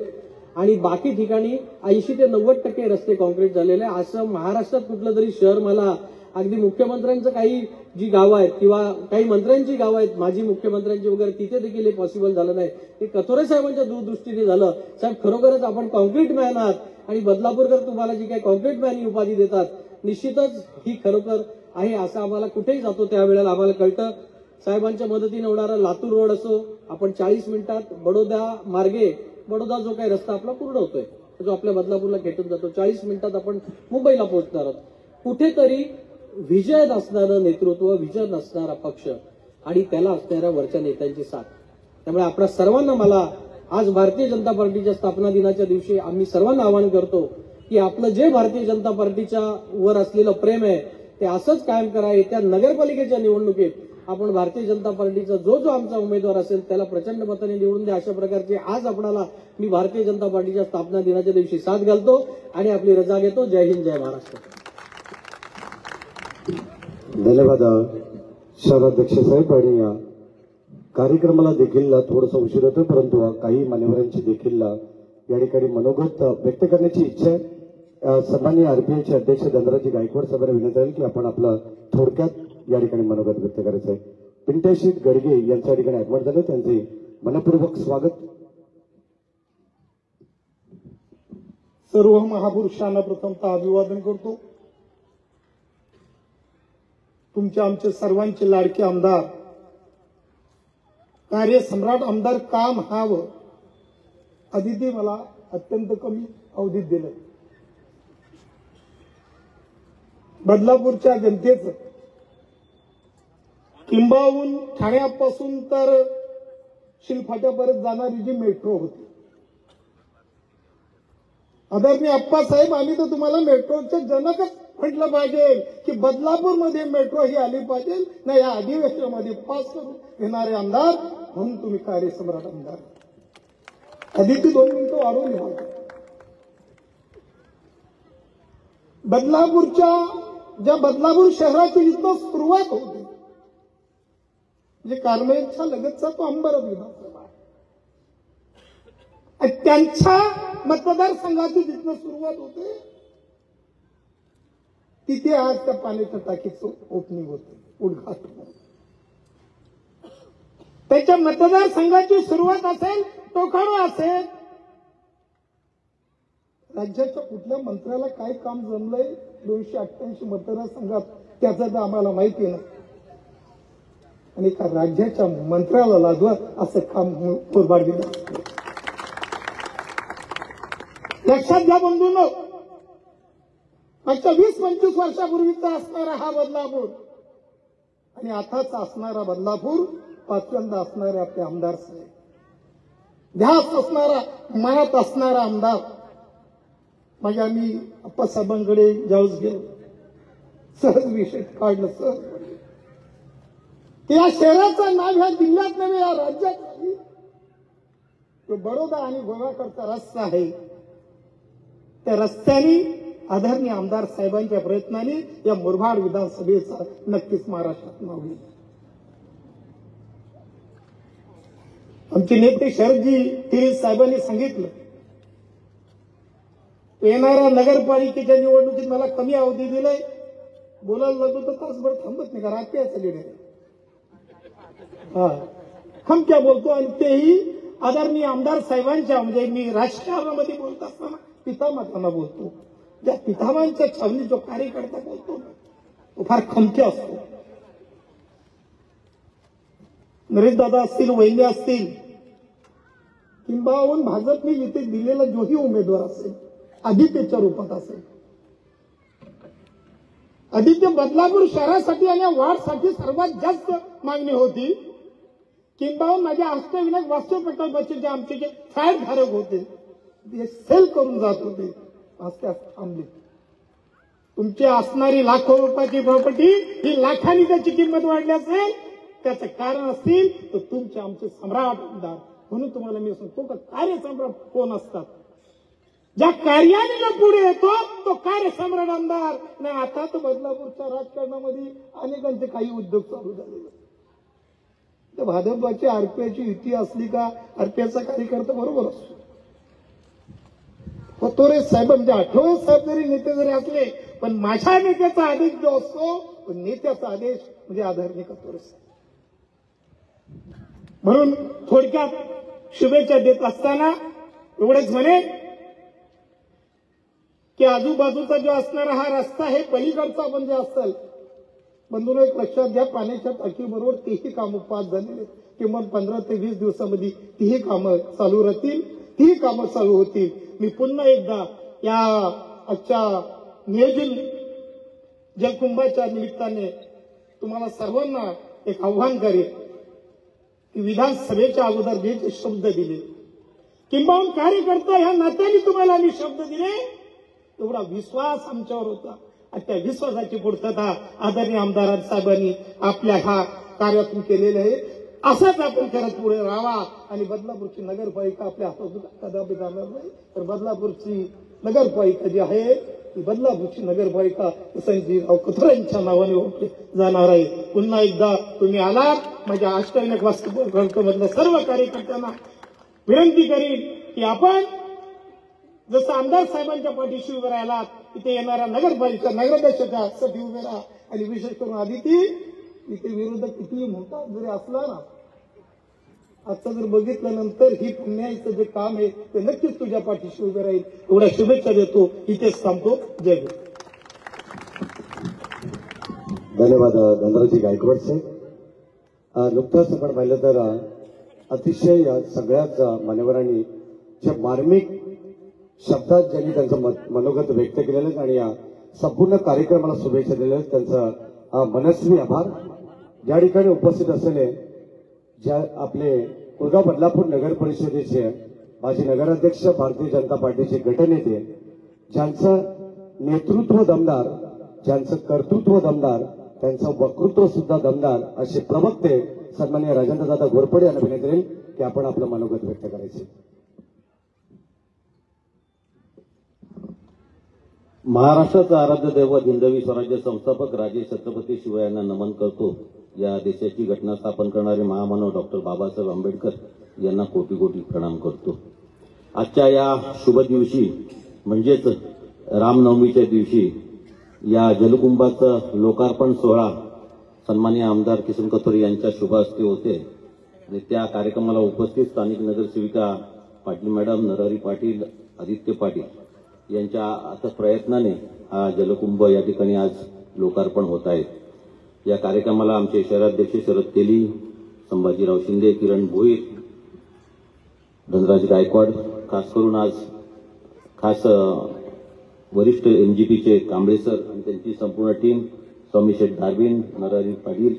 आणि बाकी ठिकाणी 80 ते 90% रस्ते कॉन्क्रीट झालेले आहे. असं महाराष्ट्रात कुठलं तरी शहर मला अगदी मुख्यमंत्र्यांचं काही जी गावं आहेत किंवा काही मंत्र्यांची गावं आहेत माजी मुख्यमंत्र्यांची वगैरे तिथे देखील हे पॉसिबल झालं नाही. हे कथोरे साहेबांच्या दूरदृष्टीने झालं. साहेब खरोखरच आपण कॉन्क्रीट मॅन आहात आणि बदलापूरकर तुम्हाला जी काही कॉन्क्रीट मॅन ही उपाधी देतात निश्चितच ही खरोखर आहे असं आम्हाला कुठेही जातो त्यावेळेला आम्हाला कळतं. साहेबांच्या मदतीने होणारा लातूर रोड असो, आपण 40 मिनिटात बडोदा जो काही रस्ता आपला पूर्ण होतोय जो आपल्या बदलापूरला खेटून जातो, 40 मिनिटात आपण मुंबईला पोहोचणार आहोत. कुठेतरी विजय असणारं नेतृत्व, विजय असणारा पक्ष आणि त्याला असणाऱ्या वरच्या नेत्यांची साथ. त्यामुळे आपल्या सर्वांना मला आज भारतीय जनता पार्टीच्या स्थापना दिनाच्या दिवशी आम्ही सर्वांना आवाहन करतो की आपलं जे भारतीय जनता पार्टीच्या वर असलेलं प्रेम आहे ते असंच कायम करा. येत्या नगरपालिकेच्या निवडणुकीत आपण भारतीय जनता पार्टीचा जो आमचा उमेदवार असेल त्याला प्रचंड मताने निवडून द्या, अशा प्रकारचे आज आपणाला मी भारतीय जनता पार्टीच्या स्थापना दिनाच्या दिवशी साथ घालतो आणि आपली रजा घेतो. जय हिंद, जय महाराष्ट्र. धन्यवाद शहराध्यक्ष साहेब. आणि कार्यक्रमाला देखील थोडासा उशीर होतो, परंतु काही मान्यवरांची देखील या ठिकाणी मनोगत व्यक्त करण्याची इच्छा आहे. सन्माननीय आरपीआयचे अध्यक्ष धनराजी गायकवाड साहेबांना विनंती आहे की आपण आपलं थोडक्यात या ठिकाणी मनोगत व्यक्त करायचं आहे. पिंट्याशीत गडगे यांच्या या ठिकाणी आगमन झाले, त्यांचे मनपूर्वक स्वागत. सर्व महापुरुषांना प्रथमतः अभिवादन करतो. तुमचे आमचे सर्वांचे लाडके आमदार, कार्यसम्राट आमदार का म्हणावं, अदिती मला अत्यंत कमी अवधीत दिलं. बदलापूरच्या जनतेचं किंबाहून ठाण्यापासून तर शिलफाट्यापर्यंत जाणारी जी मेट्रो होती, आदरणीय अप्पासाहेब, आम्ही तर तुम्हाला मेट्रोचे जनकच म्हटलं पाहिजे की बदलापूरमध्ये मेट्रो ही आली पाहिजे ना, या अधिवेशनामध्ये पास करून घेणारे आमदार म्हणून तुम्ही कार्यसम्राट आमदार. आदिती 2 मिनिटं वाढवून घ्या. बदलापूर शहराची जिथं सुरुवात होते, म्हणजे कार्मेलच्या लगतचा तो अंबरच विधानसभा आहे, त्यांच्या मतदारसंघाची जिथं सुरुवात होते तिथे आज त्या पाण्याच्या टाकीचं ओपनिंग होते, उद्घाटन. त्याच्या मतदारसंघाची सुरुवात असेल, टोकाणा असेल, राज्याच्या कुठल्या मंत्र्याला काय काम जमलंय 288 मतदारसंघात त्याचं तर आम्हाला माहिती नाही. आणि एका राज्याच्या मंत्र्याला लाजवत असं काम मुरबाड दिलं. लक्षात घ्या बंधूंनो, मागच्या 20-25 वर्षापूर्वीचा असणारा हा बदलापूर आणि आताचा असणारा बदलापूर, पाचव्यांदा असणारे आपले आमदार साहेब, ध्यास असणारा, मनात असणारा आमदार. म्हणजे आम्ही अप्पासाहेबांकडे ज्यावेळेस गेलो, सहज विषय काढलं, सहज की या शहराचं नाव ह्या जिल्ह्यात नव्हे, या राज्यात नाही. तो बडोदा आणि गोव्याकडचा रस्ता आहे, त्या रस्त्याने आदरणीय आमदार साहेबांच्या प्रयत्नाने या मुरबाड विधानसभेचा नक्कीच महाराष्ट्रात नाव होईल. आमचे नेते शरदजी तिरीस साहेबांनी सांगितलं, येणाऱ्या नगरपालिकेच्या निवडणुकीत मला कमी अवधी दिलाय, बोलायला लागलो तर तासभर थांबत नाही, कारण आत्याचं लीडर आहे. हम क्या बोलतो, आणि तेही आदरणीय आमदार साहेबांच्या, म्हणजे मी राजकारणामध्ये बोलत असताना पितामातांना बोलतो, त्या पितामांच्या छावणी जो कार्यकर्ता बोलतो ना, तो फार खमके असतो. नरेश दादा असतील, वैल्य असतील, किंबहुना भाजपने इथे दिलेला जोही उमेदवार असेल, आदित्यच्या रूपात असेल, आदित्य बदलापूर शहरासाठी आणि वाढसाठी सर्वात जास्त मागणी होती. किंबहुना माझ्या अष्टविनायक वास्तव प्रकल्पाचे जे आमचे जे फ्लॅट धारक होते ते सेल करून जात होते, आज त्या थांबले. तुमची असणारी लाखो रुपयाची प्रॉपर्टी ही लाखांनी त्याची किंमत वाढली असेल, त्याचं कारण असतील तर तुमचे आमचे सम्राट आमदार. म्हणून तुम्हाला मी सांगतो का कार्यसम्राट कोण असतात, ज्या कार्याने पुढे येतो तो कार्यसम्राट आमदार. नाही आता तर बदलापूरच्या राजकारणामध्ये अनेकांचे काही उद्योग चालू झालेले. तर भाजपची आरपीआयची युती असली का आरपीआयचा कार्यकर्ता बरोबर असतो. पतोरे साहेब म्हणजे आठवले साहेब जरी नेते जरी असले, पण माझ्या नेत्याचा आदेश जो असतो तो नेत्याचा आदेश म्हणजे आदरणीय पतोरे साहेब. म्हणून थोडक्यात शुभेच्छा देत असताना एवढंच म्हणे की आजूबाजूचा जो असणारा हा रस्ता आहे, पलीकडचा पण जे असेल, बंधूंनो एक लक्षात घ्या, पाण्याच्या टाकीबरोबर तेही कामं पास झालेले, किमान 15 ते 20 दिवसामध्ये तीही कामं चालू राहतील, तीही कामं चालू होतील. मी पुन्हा एकदा या आजच्या नियोजन जलकुंभाच्या निमित्ताने तुम्हाला सर्वांना एक आव्हान करेन की विधानसभेच्या अगोदर जे शब्द दिले, किंबहुना कार्यकर्ता ह्या नात्याने तुम्हाला आम्ही शब्द दिले, एवढा विश्वास आमच्यावर होता आणि त्या विश्वासाची पूर्तता आदरणीय आमदार साहेबांनी आपल्या ह्या कार्यातून केलेले आहे. असंच आपण करत पुढे राहावा आणि बदलापूरची नगरपालिका आपल्या हातात कदापि जाणार नाही. तर बदलापूरची नगरपालिका जी आहे ती बदलापूरची नगरपालिका संजयराव कथोरेंच्या नावाने ओळखली जाणार आहे. पुन्हा एकदा तुम्ही आलात माझ्या अष्टविनायक वास्तुमधल्या सर्व कार्यकर्त्यांना विनंती करीन की आपण जसं आमदार साहेबांच्या पाठीशी उभे राहिलात इथे येणाऱ्या नगरपालिका नगराध्यक्षाच्या साठी उभे राहा आणि विशेष करून आदिती इथे विरोधक कितीही मोठा जरी असला ना आता जर बघितल्यानंतर ही पुण्याचं जे काम आहे ते नक्कीच तुझ्या पाठीशी उभे राहील. एवढ्या शुभेच्छा देतो. इथेच थांबतो. जय हिंद. धन्यवाद धनराजी गायकवाड साहेब. नुकताच आपण पाहिलं तर अतिशय सगळ्याच मान्यवरांनी ज्या मार्मिक शब्दात ज्यांनी त्यांचं मनोगत व्यक्त केलेलं आहे आणि या संपूर्ण कार्यक्रमाला शुभेच्छा दिलेल्या आहेत त्यांचा मनस्वी आभार. ज्या ठिकाणी उपस्थित असलेले ज्या आपले कुळगाव बदलापूर नगर परिषदेचे माजी नगराध्यक्ष भारतीय जनता पार्टीचे गटनेते ज्यांचं नेतृत्व दमदार ज्यांचं कर्तृत्व दमदार त्यांचं वक्तृत्व सुद्धा दमदार असे प्रवक्ते सन्माननीय राजेंद्रदादा घोरपडे यांना विनंती करेल की आपण आपलं मनोगत व्यक्त करायचे. महाराष्ट्राचा आराध्य दैवत हिंदवी स्वराज्य संस्थापक राजे छत्रपती शिवरायांना नमन करतो. या देशाची घटना स्थापन करणारे महामानव डॉक्टर बाबासाहेब आंबेडकर यांना कोटी कोटी प्रणाम करतो. आजच्या या शुभ दिवशी म्हणजेच रामनवमीच्या दिवशी या जलकुंभाचं लोकार्पण सोहळा सन्माननीय आमदार किसन कथोरे यांच्या शुभ हस्ते होते आणि त्या कार्यक्रमाला उपस्थित स्थानिक नगरसेविका पाटील मॅडम, नरहरी पाटील, आदित्य पाटील यांच्या आता प्रयत्नाने हा जलकुंभ या ठिकाणी आज लोकार्पण होत आहे. या कार्यक्रमाला आमचे शहराध्यक्ष शरद तेली, संभाजीराव शिंदे, किरण भोईर, धनराज गायकवाड, खास करून आज खास वरिष्ठ एमजीपीचे कांबळे सर आणि त्यांची संपूर्ण टीम, स्वामीशेठ धारबीन, नरहरी पाटील,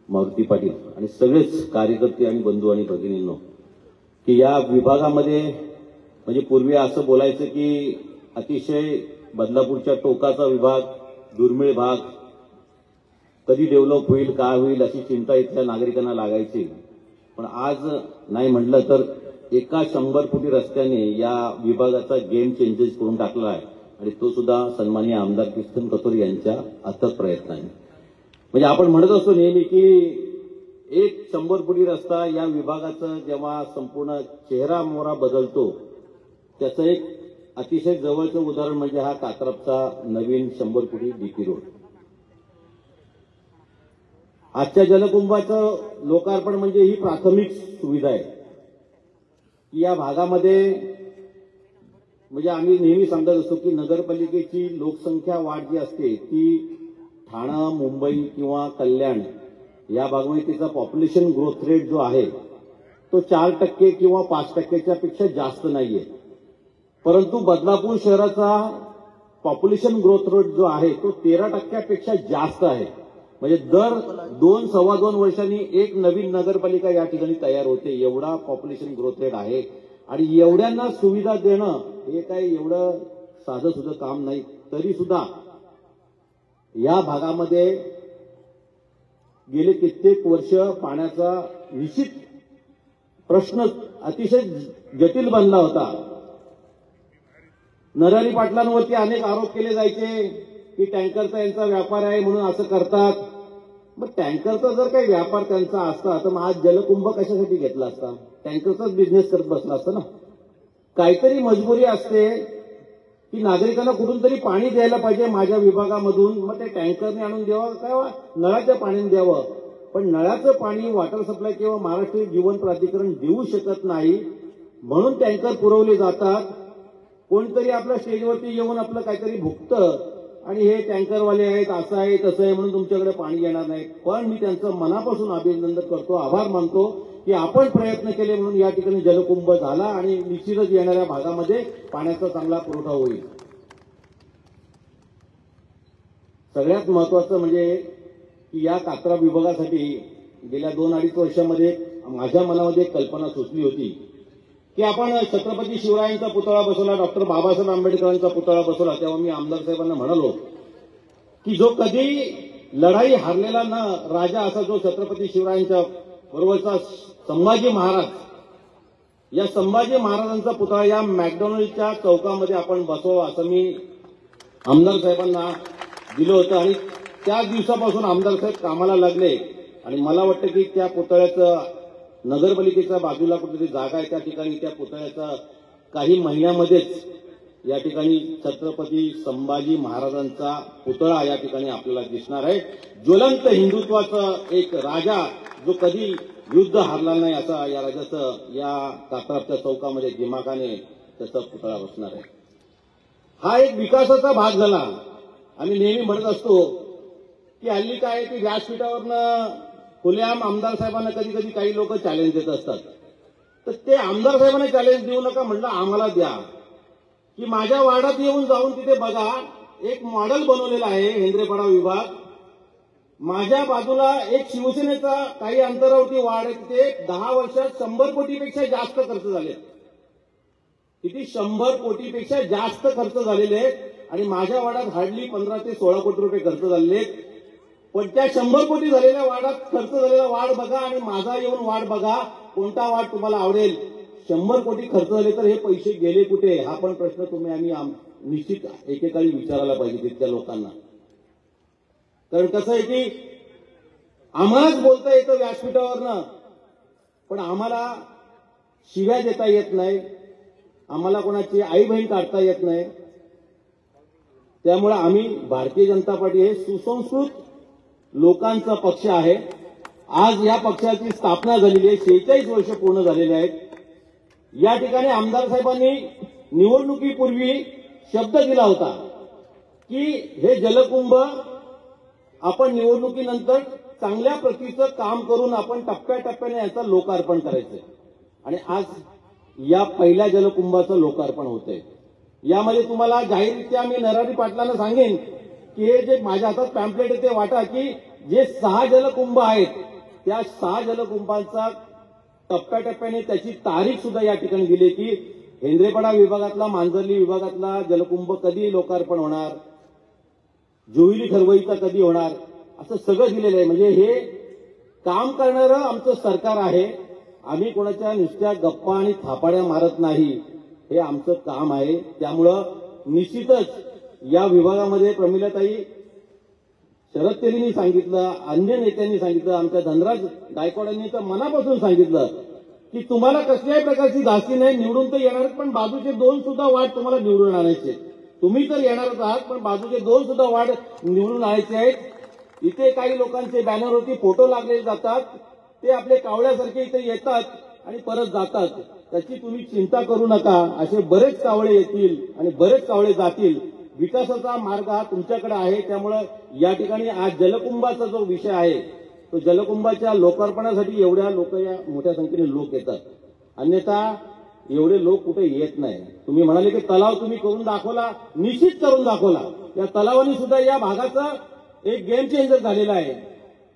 मारुती पाटील आणि सगळेच कार्यकर्ते आणि बंधू आणि भगिनींनो की या विभागामध्ये म्हणजे पूर्वी असं बोलायचं की अतिशय बदलापूरच्या टोकाचा विभाग, दुर्मिळ भाग, कधी डेव्हलप होईल, काय होईल अशी चिंता इथल्या नागरिकांना लागायची. पण आज नाही म्हटलं तर एका 100 फुटी रस्त्याने या विभागाचा गेम चेंजेस करून टाकला आहे आणि तो सुद्धा सन्माननीय आमदार किसन कथोरे यांच्या अथक प्रयत्नाने. म्हणजे आपण म्हणत असतो नेहमी की एक 100 फुटी रस्ता या विभागाचा जेव्हा संपूर्ण चेहरा मोहरा बदलतो त्याचं एक अतिशय जवळचं उदाहरण म्हणजे हा कात्रपचा नवीन 100 फुटी डीपी रोड. आजच्या जलकुंभाचं लोकार्पण म्हणजे ही प्राथमिक सुविधा आहे की या भागामध्ये म्हणजे आम्ही नेहमी सांगत असतो की नगरपालिकेची लोकसंख्या वाढ जी असते ती ठाणं, मुंबई किंवा कल्याण या भागामध्ये तिचा पॉप्युलेशन ग्रोथ रेट जो आहे तो 4% किंवा 5%च्या पेक्षा जास्त नाहीये. परंतु बदलापूर शहराचा पॉप्युलेशन ग्रोथ रेट जो आहे तो 13%पेक्षा जास्त आहे. म्हणजे दर 2-2.25 वर्षांनी एक नवीन नगरपालिका या ठिकाणी तयार होते, एवढा पॉप्युलेशन ग्रोथ रेट आहे. आणि एवढ्यांना सुविधा देणं हे काही एवढं साधं सुद्धा काम नाही. तरी सुद्धा या भागामध्ये गेले कित्येक वर्ष पाण्याचा निश्चित प्रश्न अतिशय जटिल बनला होता. नरहरी पाटलांवरती अनेक आरोप केले जायचे की टँकरचा यांचा व्यापार आहे म्हणून असं करतात. मग टँकरचा जर काही व्यापार त्यांचा असता तर मग आज जलकुंभ कशासाठी घेतला असता? टँकरचाच बिझनेस करत बसला असता ना. काहीतरी मजबुरी असते की नागरिकांना कुठून तरी पाणी द्यायला पाहिजे माझ्या विभागामधून, मग ते टँकरने आणून द्यावं काय नळाच्या पाण्याने द्यावं. पण नळाचं पाणी वॉटर सप्लाय किंवा महाराष्ट्र जीवन प्राधिकरण देऊ शकत नाही म्हणून टँकर पुरवले जातात. कोणतरी आपल्या स्टेजवरती येऊन आपलं काहीतरी भुगतं आणि हे टँकरवाले आहेत, असं आहे तसं आहे म्हणून तुमच्याकडे पाणी येणार नाही. पण मी त्यांचं मनापासून अभिनंदन करतो, आभार मानतो की आपण प्रयत्न केले म्हणून या ठिकाणी जलकुंभ झाला आणि निश्चितच येणाऱ्या भागामध्ये पाण्याचा चांगला पुरवठा होईल. सगळ्यात महत्वाचं म्हणजे की या कात्रा विभागासाठी गेल्या 2-2.5 वर्षामध्ये माझ्या मनामध्ये कल्पना सुचली होती की आपण छत्रपती शिवरायांचा पुतळा बसवला, डॉक्टर बाबासाहेब आंबेडकरांचा पुतळा बसवला. तेव्हा मी आमदार साहेबांना म्हणालो की जो कधी लढाई हारलेला न राजा असा जो छत्रपती शिवरायांच्या बरोबरचा संभाजी महाराज, या संभाजी महाराजांचा पुतळा या मॅकडॉनल्डच्या चौकामध्ये आपण बसवावा असं मी आमदार साहेबांना दिलं होतं आणि त्या दिवसापासून आमदार साहेब कामाला लागले. आणि मला वाटतं की त्या पुतळ्याचं नगरपालिकेच्या बाजूला कुठेतरी जागा आहे, त्या ठिकाणी त्या पुतळ्याचा काही महिन्यामध्येच या ठिकाणी छत्रपती संभाजी महाराजांचा पुतळा या ठिकाणी आपल्याला दिसणार आहे. ज्वलंत हिंदुत्वाचा एक राजा जो कधी युद्ध हारला नाही असा या राजाचं या कात्राच्या चौकामध्ये दिमाखाने त्याचा पुतळा बसणार आहे. हा एक विकासाचा भाग झाला. आम्ही नेहमी म्हणत असतो की हल्ली काय की व्यासपीठावरनं खुलेआम आमदार साहेबांना कधी कधी काही लोक चॅलेंज देत असतात. तर ते आमदार साहेबांना चॅलेंज देऊ नका, म्हटलं आम्हाला द्या की माझ्या वार्डात येऊन जाऊन तिथे बघा, एक मॉडेल बनवलेलं आहे हेंद्रेपाडा विभाग. माझ्या बाजूला एक शिवसेनेचा काही अंतरावरती वार्ड आहे, तिथे 10 वर्षात 100 कोटीपेक्षा जास्त खर्च झाले. किती 100 कोटीपेक्षा जास्त खर्च झालेले आहेत. आणि माझ्या वार्डात हार्डली 15 ते 16 कोटी रुपये खर्च झालेले आहेत. पण त्या 100 कोटी झालेल्या वार्डात खर्च झालेला वार्ड बघा आणि माझा येऊन वार्ड बघा, कोणता वार्ड तुम्हाला आवडेल. 100 कोटी खर्च झाले तर हे पैसे गेले कुठे, हा पण प्रश्न आम्ही निश्चित एकेकाळी विचारायला पाहिजे तिथल्या लोकांना. कारण कसं आहे की आम्हालाच बोलता येतं व्यासपीठावरनं, पण आम्हाला शिव्या देता येत नाही, आम्हाला कोणाची आई बहीण काढता येत नाही. त्यामुळे आम्ही भारतीय जनता पार्टी हे सुसंस्कृत लोकांचा पक्ष आहे. आज या पक्षाची स्थापना झालेली आहे, 46 वर्ष पूर्ण झालेले आहेत. या ठिकाणी आमदार साहेबांनी निवडणुकीपूर्वी शब्द दिला होता की हे जलकुंभ आपण निवडणुकीनंतर चांगल्या प्रतीचं काम करून आपण टप्प्याटप्प्याने याचं लोकार्पण करायचंय. आणि आज या पहिल्या जलकुंभाचं लोकार्पण होतंय. यामध्ये तुम्हाला जाहीररित्या मी नरहरी पाटलांना सांगेन की हे जे माझ्या हातात पॅम्पलेट आहे ते वाटा, की जे 6 जलकुंभ आहेत त्या 6 जलकुंभांचा टप्प्याटप्प्याने त्याची तारीख सुद्धा या ठिकाणी दिली की हेंद्रेपाडा विभागातला, मांजर्ली विभागातला जलकुंभ कधी लोकार्पण होणार, जोहिली खरवईचा कधी होणार, असं सगळं दिलेलं आहे. म्हणजे हे काम करणारं आमचं सरकार आहे. आम्ही कोणाच्या नुसत्या गप्पा आणि थापाड्या मारत नाही, हे आमचं काम आहे. त्यामुळं निश्चितच या विभागामध्ये प्रमिलाताई, शरद तेलींनी सांगितलं, अन्य नेत्यांनी सांगितलं, आमच्या धनराज गायकवाडांनी तर मनापासून सांगितलं की तुम्हाला कसल्याही प्रकारची धास्ती नाही, निवडून तर येणार, पण बाजूचे 2 सुद्धा वार्ड तुम्हाला निवडून आणायचे. तुम्ही तर येणारच आहात, पण बाजूचे 2 सुद्धा वार्ड निवडून आणायचे आहेत. इथे काही लोकांचे बॅनरवरती फोटो लागलेले जातात, ते आपले कावळ्यासारखे इथे येतात आणि परत जातात. त्याची तुम्ही चिंता करू नका. असे बरेच कावळे येतील आणि बरेच कावळे जातील. विकासाचा मार्ग हा तुमच्याकडे आहे. त्यामुळे या ठिकाणी आज जलकुंभाचा जो विषय आहे तो जलकुंभाच्या लोकार्पणासाठी एवढ्या लोक, या मोठ्या संख्येने लोक येतात. अन्यथा एवढे लोक कुठे येत नाही. तुम्ही म्हणाले की तलाव तुम्ही करून दाखवला, निश्चित करून दाखवला. या तलावाने सुद्धा या भागाचा एक गेम चेंजर झालेला आहे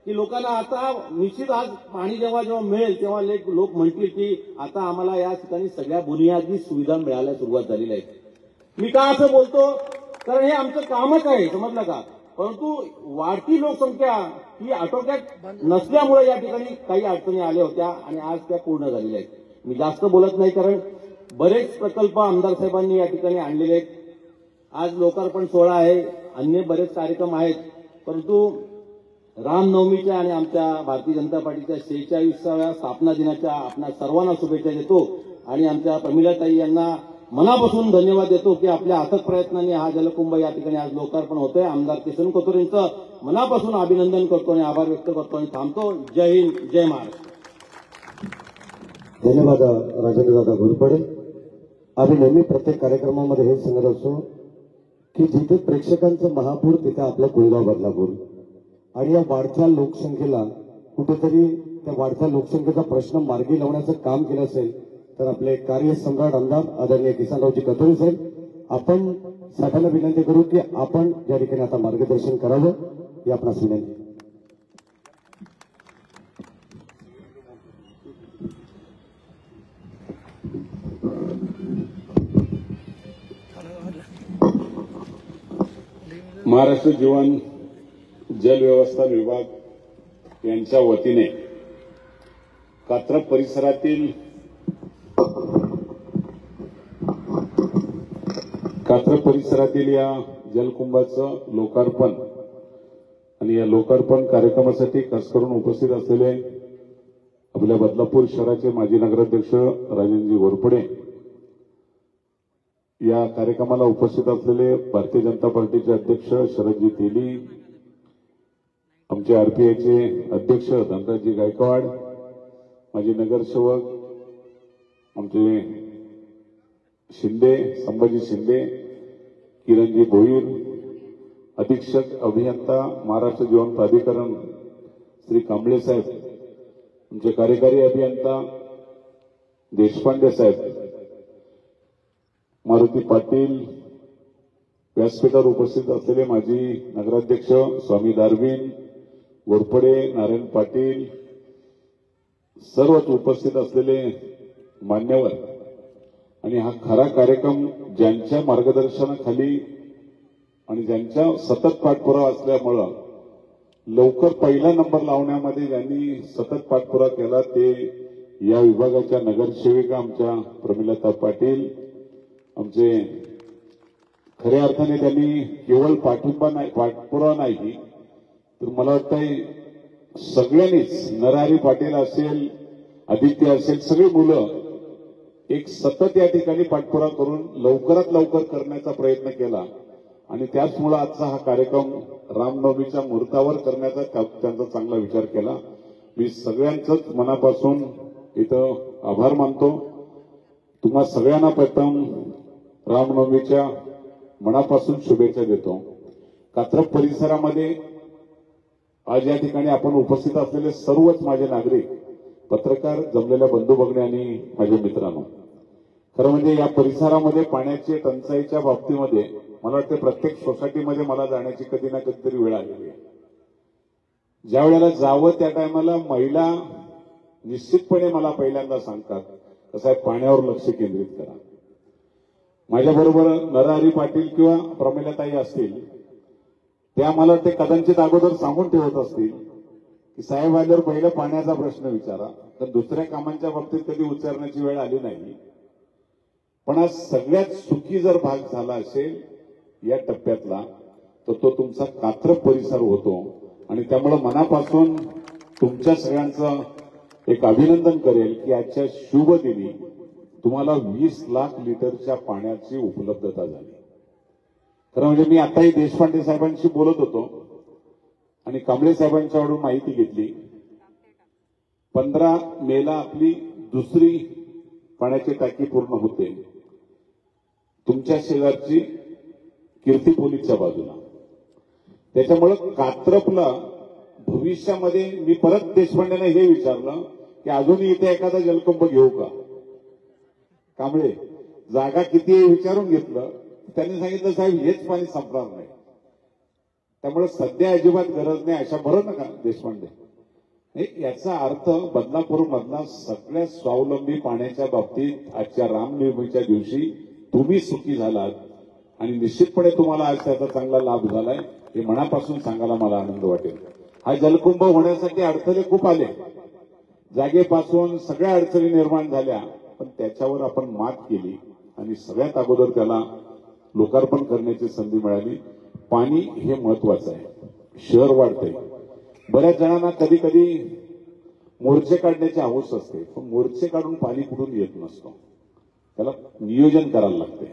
की लोकांना आता निश्चित आज पाणी जेव्हा जेव्हा मिळेल तेव्हा लोक म्हणतील की आता आम्हाला या ठिकाणी सगळ्या बुनियादी सुविधा मिळायला सुरुवात झालेली आहे. मी का असं बोलतो, कारण हे आमचं कामच आहे, समजलं का. परंतु वाढती लोकसंख्या ही आटोक्यात नसल्यामुळे या ठिकाणी काही अडचणी आल्या होत्या आणि आज त्या पूर्ण झालेल्या आहेत. मी जास्त बोलत नाही, कारण बरेच प्रकल्प आमदार साहेबांनी या ठिकाणी आणलेले आहेत. आज लोकार्पण सोहळा आहे, अन्य बरेच कार्यक्रम आहेत. परंतु रामनवमीच्या आणि आमच्या भारतीय जनता पार्टीच्या 46व्या स्थापना दिनाच्या आपल्या सर्वांना शुभेच्छा देतो आणि आमच्या प्रमिलाताई यांना मनापासून धन्यवाद देतो की आपल्या अथक प्रयत्नांनी हा जलकुंभ या ठिकाणी आज लोकार्पण होतोय. आमदार किसन कथोरेंचं मनापासून अभिनंदन करतो आणि आभार व्यक्त करतो आणि थांबतो. जय हिंद, जय महाराष्ट्र. धन्यवाद राजेंद्रदादा घोरपडे. आम्ही नेहमी प्रत्येक कार्यक्रमामध्ये हे सांगत असतो की जिथे प्रेक्षकांचं महापूर तिथे आपलं कुळगाव बदलापूर. आणि या वाढत्या लोकसंख्येला कुठेतरी त्या वाढत्या लोकसंख्येचा प्रश्न मार्गी लावण्याचं काम केलं असेल तर आपले कार्यसम्राट आमदार आदरणीय किसनरावजी कथोरे साहेब, आपण साहेबांना विनंती करू की आपण या ठिकाणी आता मार्गदर्शन करावं, ही आपणास विनंती. महाराष्ट्र जीवन जलव्यवस्था विभाग यांच्या वतीने कात्रप परिसरातील या जलकुंभाचं लोकार्पण आणि या लोकार्पण कार्यक्रमासाठी खास करून उपस्थित असलेले आपल्या बदलापूर शहराचे माजी नगराध्यक्ष राजेंद्रजी घोरपडे, या कार्यक्रमाला उपस्थित असलेले भारतीय जनता पार्टीचे अध्यक्ष शरदजी तेली, आमचे आरपीआयचे अध्यक्ष धनराजजी गायकवाड, माजी नगरसेवक आमचे शिंदे, संभाजी शिंदे, किरणजी भोईर, अधीक्षक अभियंता महाराष्ट्र जीवन प्राधिकरण श्री कांबळे साहेब, आमचे कार्यकारी अभियंता देशपांडे साहेब, मारुती पाटील, व्यासपीठावर उपस्थित असलेले माजी नगराध्यक्ष स्वामी दारवीन, घोरपडे, नारायण पाटील, सर्वच उपस्थित असलेले मान्यवर आणि हा खरा कार्यक्रम ज्यांच्या मार्गदर्शनाखाली आणि ज्यांच्या सतत पाठपुरावा असल्यामुळं लवकर पहिला नंबर लावण्यामध्ये ज्यांनी सतत पाठपुरावा केला ते या विभागाच्या नगरसेविका आमच्या प्रमिलता पाटील, आमचे खऱ्या अर्थाने त्यांनी केवळ पाठपुरावा नाही तर मला वाटतंय सगळ्यांनीच, नरहरी पाटील असेल, आदित्य असेल, सगळी मुलं एक सतत या ठिकाणी पाठपुरावा करून लवकरात लवकर करण्याचा प्रयत्न केला आणि त्याचमुळे आजचा हा कार्यक्रम रामनवमीच्या मुहूर्तावर करण्याचा त्यांचा चांगला विचार केला. मी सगळ्यांचंच मनापासून इथं आभार मानतो. तुम्हा सगळ्यांना प्रथम रामनवमीच्या मनापासून शुभेच्छा देतो. कात्रप परिसरामध्ये आज या ठिकाणी आपण उपस्थित असलेले सर्वच माझे नागरिक, पत्रकार, जमलेल्या बंधू भगिनी आणि माझे मित्रांनो, खरं म्हणजे या परिसरामध्ये पाण्याची टंचाईच्या बाबतीमध्ये मला वाटतं प्रत्येक सोसायटीमध्ये मला जाण्याची कधी ना कधीतरी वेळ आलेली आहे. ज्या वेळेला जावं त्या टायमाला महिला निश्चितपणे मला पहिल्यांदा सांगतात कसं आहे, पाण्यावर लक्ष केंद्रित करा. माझ्याबरोबर नरहरी पाटील किंवा प्रमिलाताई असतील, त्या मला वाटते कदाचित अगोदर सांगून ठेवत असतील की साहेब आल्यावर पहिलं पाण्याचा प्रश्न विचारा, तर दुसऱ्या कामांच्या बाबतीत कधी उच्चारण्याची वेळ आली नाही. पण आज सगळ्यात सुखी जर भाग झाला असेल या टप्प्यातला तर तो तुमचा कात्रप परिसर होतो आणि त्यामुळे मनापासून तुमच्या सगळ्यांचं एक अभिनंदन करेल की आजच्या शुभ दिनी तुम्हाला 20 लाख लिटरच्या पाण्याची उपलब्धता झाली. खरं म्हणजे मी आताही देशपांडे साहेबांशी बोलत होतो आणि कांबळे साहेबांच्याकडून माहिती घेतली. 15 मेला आपली दुसरी पाण्याची टाकी पूर्ण होते तुमच्या शेजारची कीर्तिपोलीच्या बाजूला. त्याच्यामुळं कात्रपला भविष्यामध्ये मी परत देशपांडेंना हे विचारलं की अजूनही इथे एखादा जलकुंभ घेऊ का. कांबळे जागा किती आहे विचारून घेतलं. त्यांनी सांगितलं साहेब हेच पाणी संपणार नाही, त्यामुळे सध्या अजिबात गरज नाही अशा बरं नका देशपांडे. याचा अर्थ बदलापूर मधला सगळ्या स्वावलंबी पाण्याच्या बाबतीत आजच्या रामनवमीच्या दिवशी तुम्ही सुखी झालात आणि निश्चितपणे तुम्हाला आज त्याचा चांगला लाभ झालाय हे मनापासून सांगायला मला आनंद वाटेल. हा जलकुंभ होण्यासाठी अडथळे खूप आले, जागेपासून सगळ्या अडचणी निर्माण झाल्या, पण त्याच्यावर आपण मात केली आणि सगळ्यात अगोदर त्याला लोकार्पण करण्याची संधी मिळाली. पाणी हे महत्वाचं आहे. शहर वाढतंय, बऱ्याच जणांना कधी कधी मोर्चे काढण्याची हौस असते, पण मोर्चे काढून पाणी कुठून येत नसतो, त्याला नियोजन करायला लागते.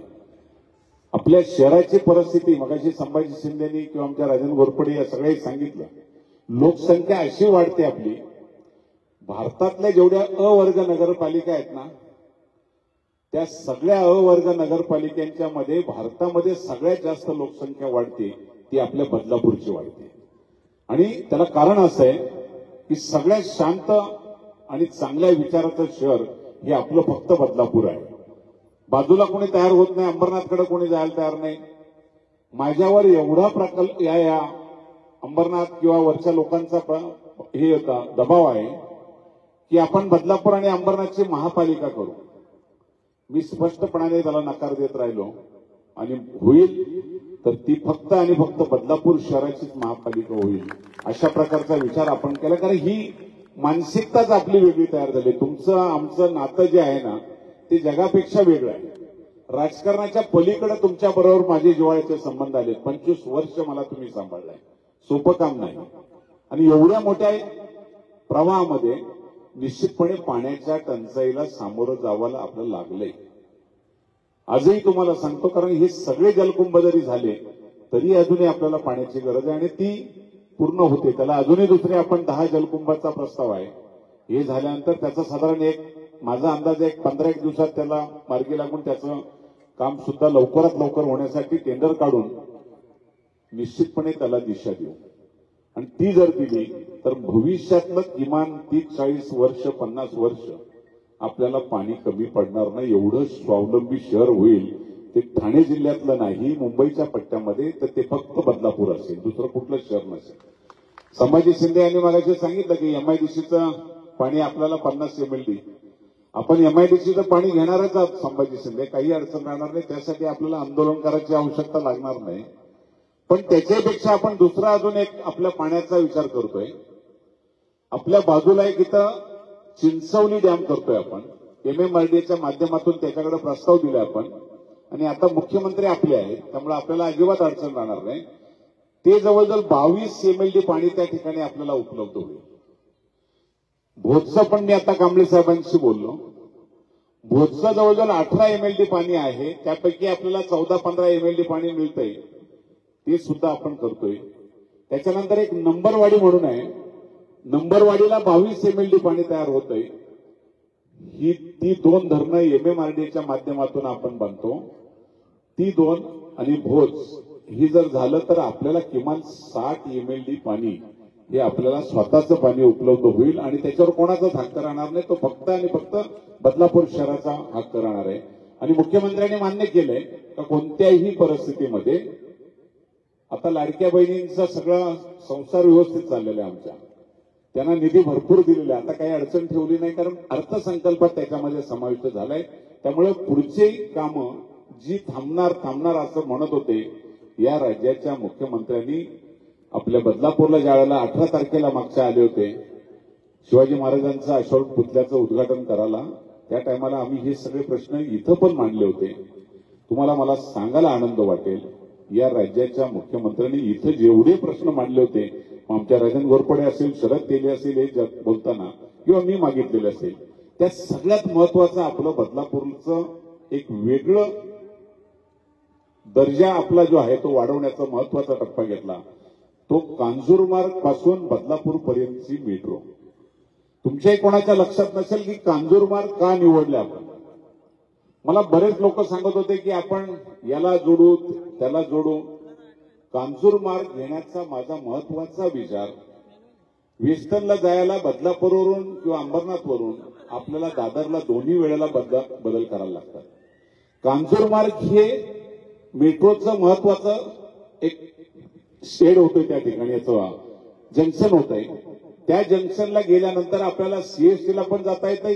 आपल्या शहराची परिस्थिती मगाशी संभाजी शिंदेनी किंवा आमच्या राजेंद्र घोरपडे या सगळ्यांनी सांगितलं. लोकसंख्या अशी वाढते आपली, भारतातल्या जेवढ्या अ वर्ग नगरपालिका आहेत ना त्या सगळ्या अ वर्ग नगरपालिकांच्या मध्ये भारतामध्ये सगळ्यात जास्त लोकसंख्या वाढते ती आपल्या बदलापूरची वाढते. आणि त्याला कारण असं आहे की सगळ्यात शांत आणि चांगल्या विचाराचं शहर हे आपलं फक्त बदलापूर आहे. बाजूला कोणी तयार होत नाही, अंबरनाथकडे कोणी जायला तयार नाही. माझ्यावर एवढा प्रकल्प या अंबरनाथ किंवा वरच्या लोकांचा हे होता दबाव आहे की आपण बदलापूर आणि अंबरनाथची महापालिका करू. मी स्पष्टपणाने त्याला नकार देत राहिलो आणि होईल तर ती फक्त आणि फक्त बदलापूर शहराचीच महापालिका होईल अशा प्रकारचा विचार आपण केला. कारण ही मानसिकताच आपली वेगळी तयार झाली. तुमचं आमचं नातं जे आहे ना ते जगापेक्षा वेगळं आहे. राजकारणाच्या पलीकडे तुमच्या बरोबर माझे जिव्हाळ्याचे संबंध आले. 25 वर्ष मला तुम्ही सांभाळलाय, सोपं काम नाही. आणि एवढ्या मोठ्या प्रवाहामध्ये निश्चितपणे पाण्याच्या टंचाईला सामोरं जावायला आपल्याला लागलंय. आजही तुम्हाला सांगतो, कारण हे सगळे जलकुंभ जरी झाले तरी अजूनही आपल्याला पाण्याची गरज आहे आणि ती पूर्ण होते. त्याला अजूनही दुसरे आपण 10 जलकुंभाचा प्रस्ताव आहे. हे झाल्यानंतर त्याचं साधारण माझा अंदाज 15-1 दिवसात त्याला मार्गी लागून त्याचं काम सुद्धा लवकरात लवकर होण्यासाठी टेंडर काढून निश्चितपणे त्याला दिशा देऊ. आणि ती जर दिली तर भविष्यातलं किमान 30-40 वर्ष 50 वर्ष आपल्याला पाणी कमी पडणार नाही. एवढं स्वावलंबी शहर होईल. ते ठाणे जिल्ह्यातलं नाही, मुंबईच्या पट्ट्यामध्ये तर ते फक्त बदलापूर असेल, दुसरं कुठलं शहर नसेल. संभाजी शिंदे यांनी मगाशी सांगितलं की एमआयडीसीचं पाणी आपल्याला 50 MLD. आपण एमआयडीसीचं पाणी घेणारच आहोत संभाजी शिंदे, काही अडचण राहणार नाही. त्यासाठी आपल्याला आंदोलन करायची आवश्यकता लागणार नाही. पण त्याच्यापेक्षा आपण दुसरा अजून एक आपल्या पाण्याचा विचार करतोय. आपल्या बाजूला एक इथं चिंचवली डॅम करतोय आपण. MMRDAच्या माध्यमातून त्याच्याकडे प्रस्ताव दिला आपण आणि आता मुख्यमंत्री आपले आहेत, त्यामुळे आपल्याला अजिबात अडचण राहणार नाही. ते जवळजवळ 22 MLD पाणी त्या ठिकाणी आपल्याला उपलब्ध होईल. भोजचं पण मी आता कांबळे साहेबांशी बोललो. भोजचं जवळजवळ 18 MLD पाणी आहे, त्यापैकी आपल्याला 14-15 MLD पाणी मिळतंय. ते सुद्धा आपण करतोय. त्याच्यानंतर एक नंबरवाडी म्हणून आहे, नंबरवाडीला 22 MLD पाणी तयार होतंय. ती 2 धरणं MMRDAच्या माध्यमातून आपण बांधतो. ती 2 आणि भोज ही जर झालं तर आपल्याला किमान 60 MLD पाणी हे आपल्याला स्वतःचं पाणी उपलब्ध होईल आणि त्याच्यावर कोणाचाच हक्क राहणार नाही. तो फक्त आणि फक्त बदलापूर शहराचा हक्क राहणार आहे. आणि मुख्यमंत्र्यांनी मान्य केलंय का कोणत्याही परिस्थितीमध्ये आता लाडक्या बहिणींचा सगळा संसार व्यवस्थित चाललेला आहे आमच्या. त्यांना निधी भरपूर दिलेला आहे. आता काही अडचण ठेवली नाही, कारण अर्थसंकल्पात त्याच्यामध्ये समाविष्ट झालाय. त्यामुळे पुढची कामं जी थांबणार असं म्हणत होते, या राज्याच्या मुख्यमंत्र्यांनी आपल्या बदलापूरला ज्यावेळेला 18 तारखेला मागच्या आले होते शिवाजी महाराजांचं अशोक पुतळ्याचं उद्घाटन करायला, त्या टायमाला आम्ही हे सगळे प्रश्न इथं पण मांडले होते. तुम्हाला मला सांगायला आनंद वाटेल, या राज्याच्या मुख्यमंत्र्यांनी इथं जेवढे प्रश्न मांडले होते, आमच्या राजन घोरपडे असेल, शरद तेली असेल, हे बोलताना किंवा मी मागितलेले असेल, त्या सगळ्यात महत्वाचं आपलं बदलापूरचं एक वेगळं दर्जा आपला जो आहे तो वाढवण्याचा महत्वाचा टप्पा घेतला. तो कांजूरमार्ग पासून बदलापूर पर्यंतची मेट्रो. तुमच्याही कोणाच्या लक्षात नसेल की कांजूरमार्ग का निवडले आपण. मला बरेच लोक सांगत होते की आपण याला जोडू त्याला जोडू. कांजूरमार्ग घेण्याचा माझा महत्वाचा विचार, वेस्टर्नला जायला बदलापूरवरून किंवा अंबरनाथवरून आपल्याला दादरला दोन्ही वेळेला बदल करायला लागतात. कांजूरमार्ग हे मेट्रोचं महत्वाचं एक शेड होतोय, त्या ठिकाणी याचं जंक्शन होत आहे. त्या जंक्शनला गेल्यानंतर आपल्याला सीएसटीला पण जाता येतंय,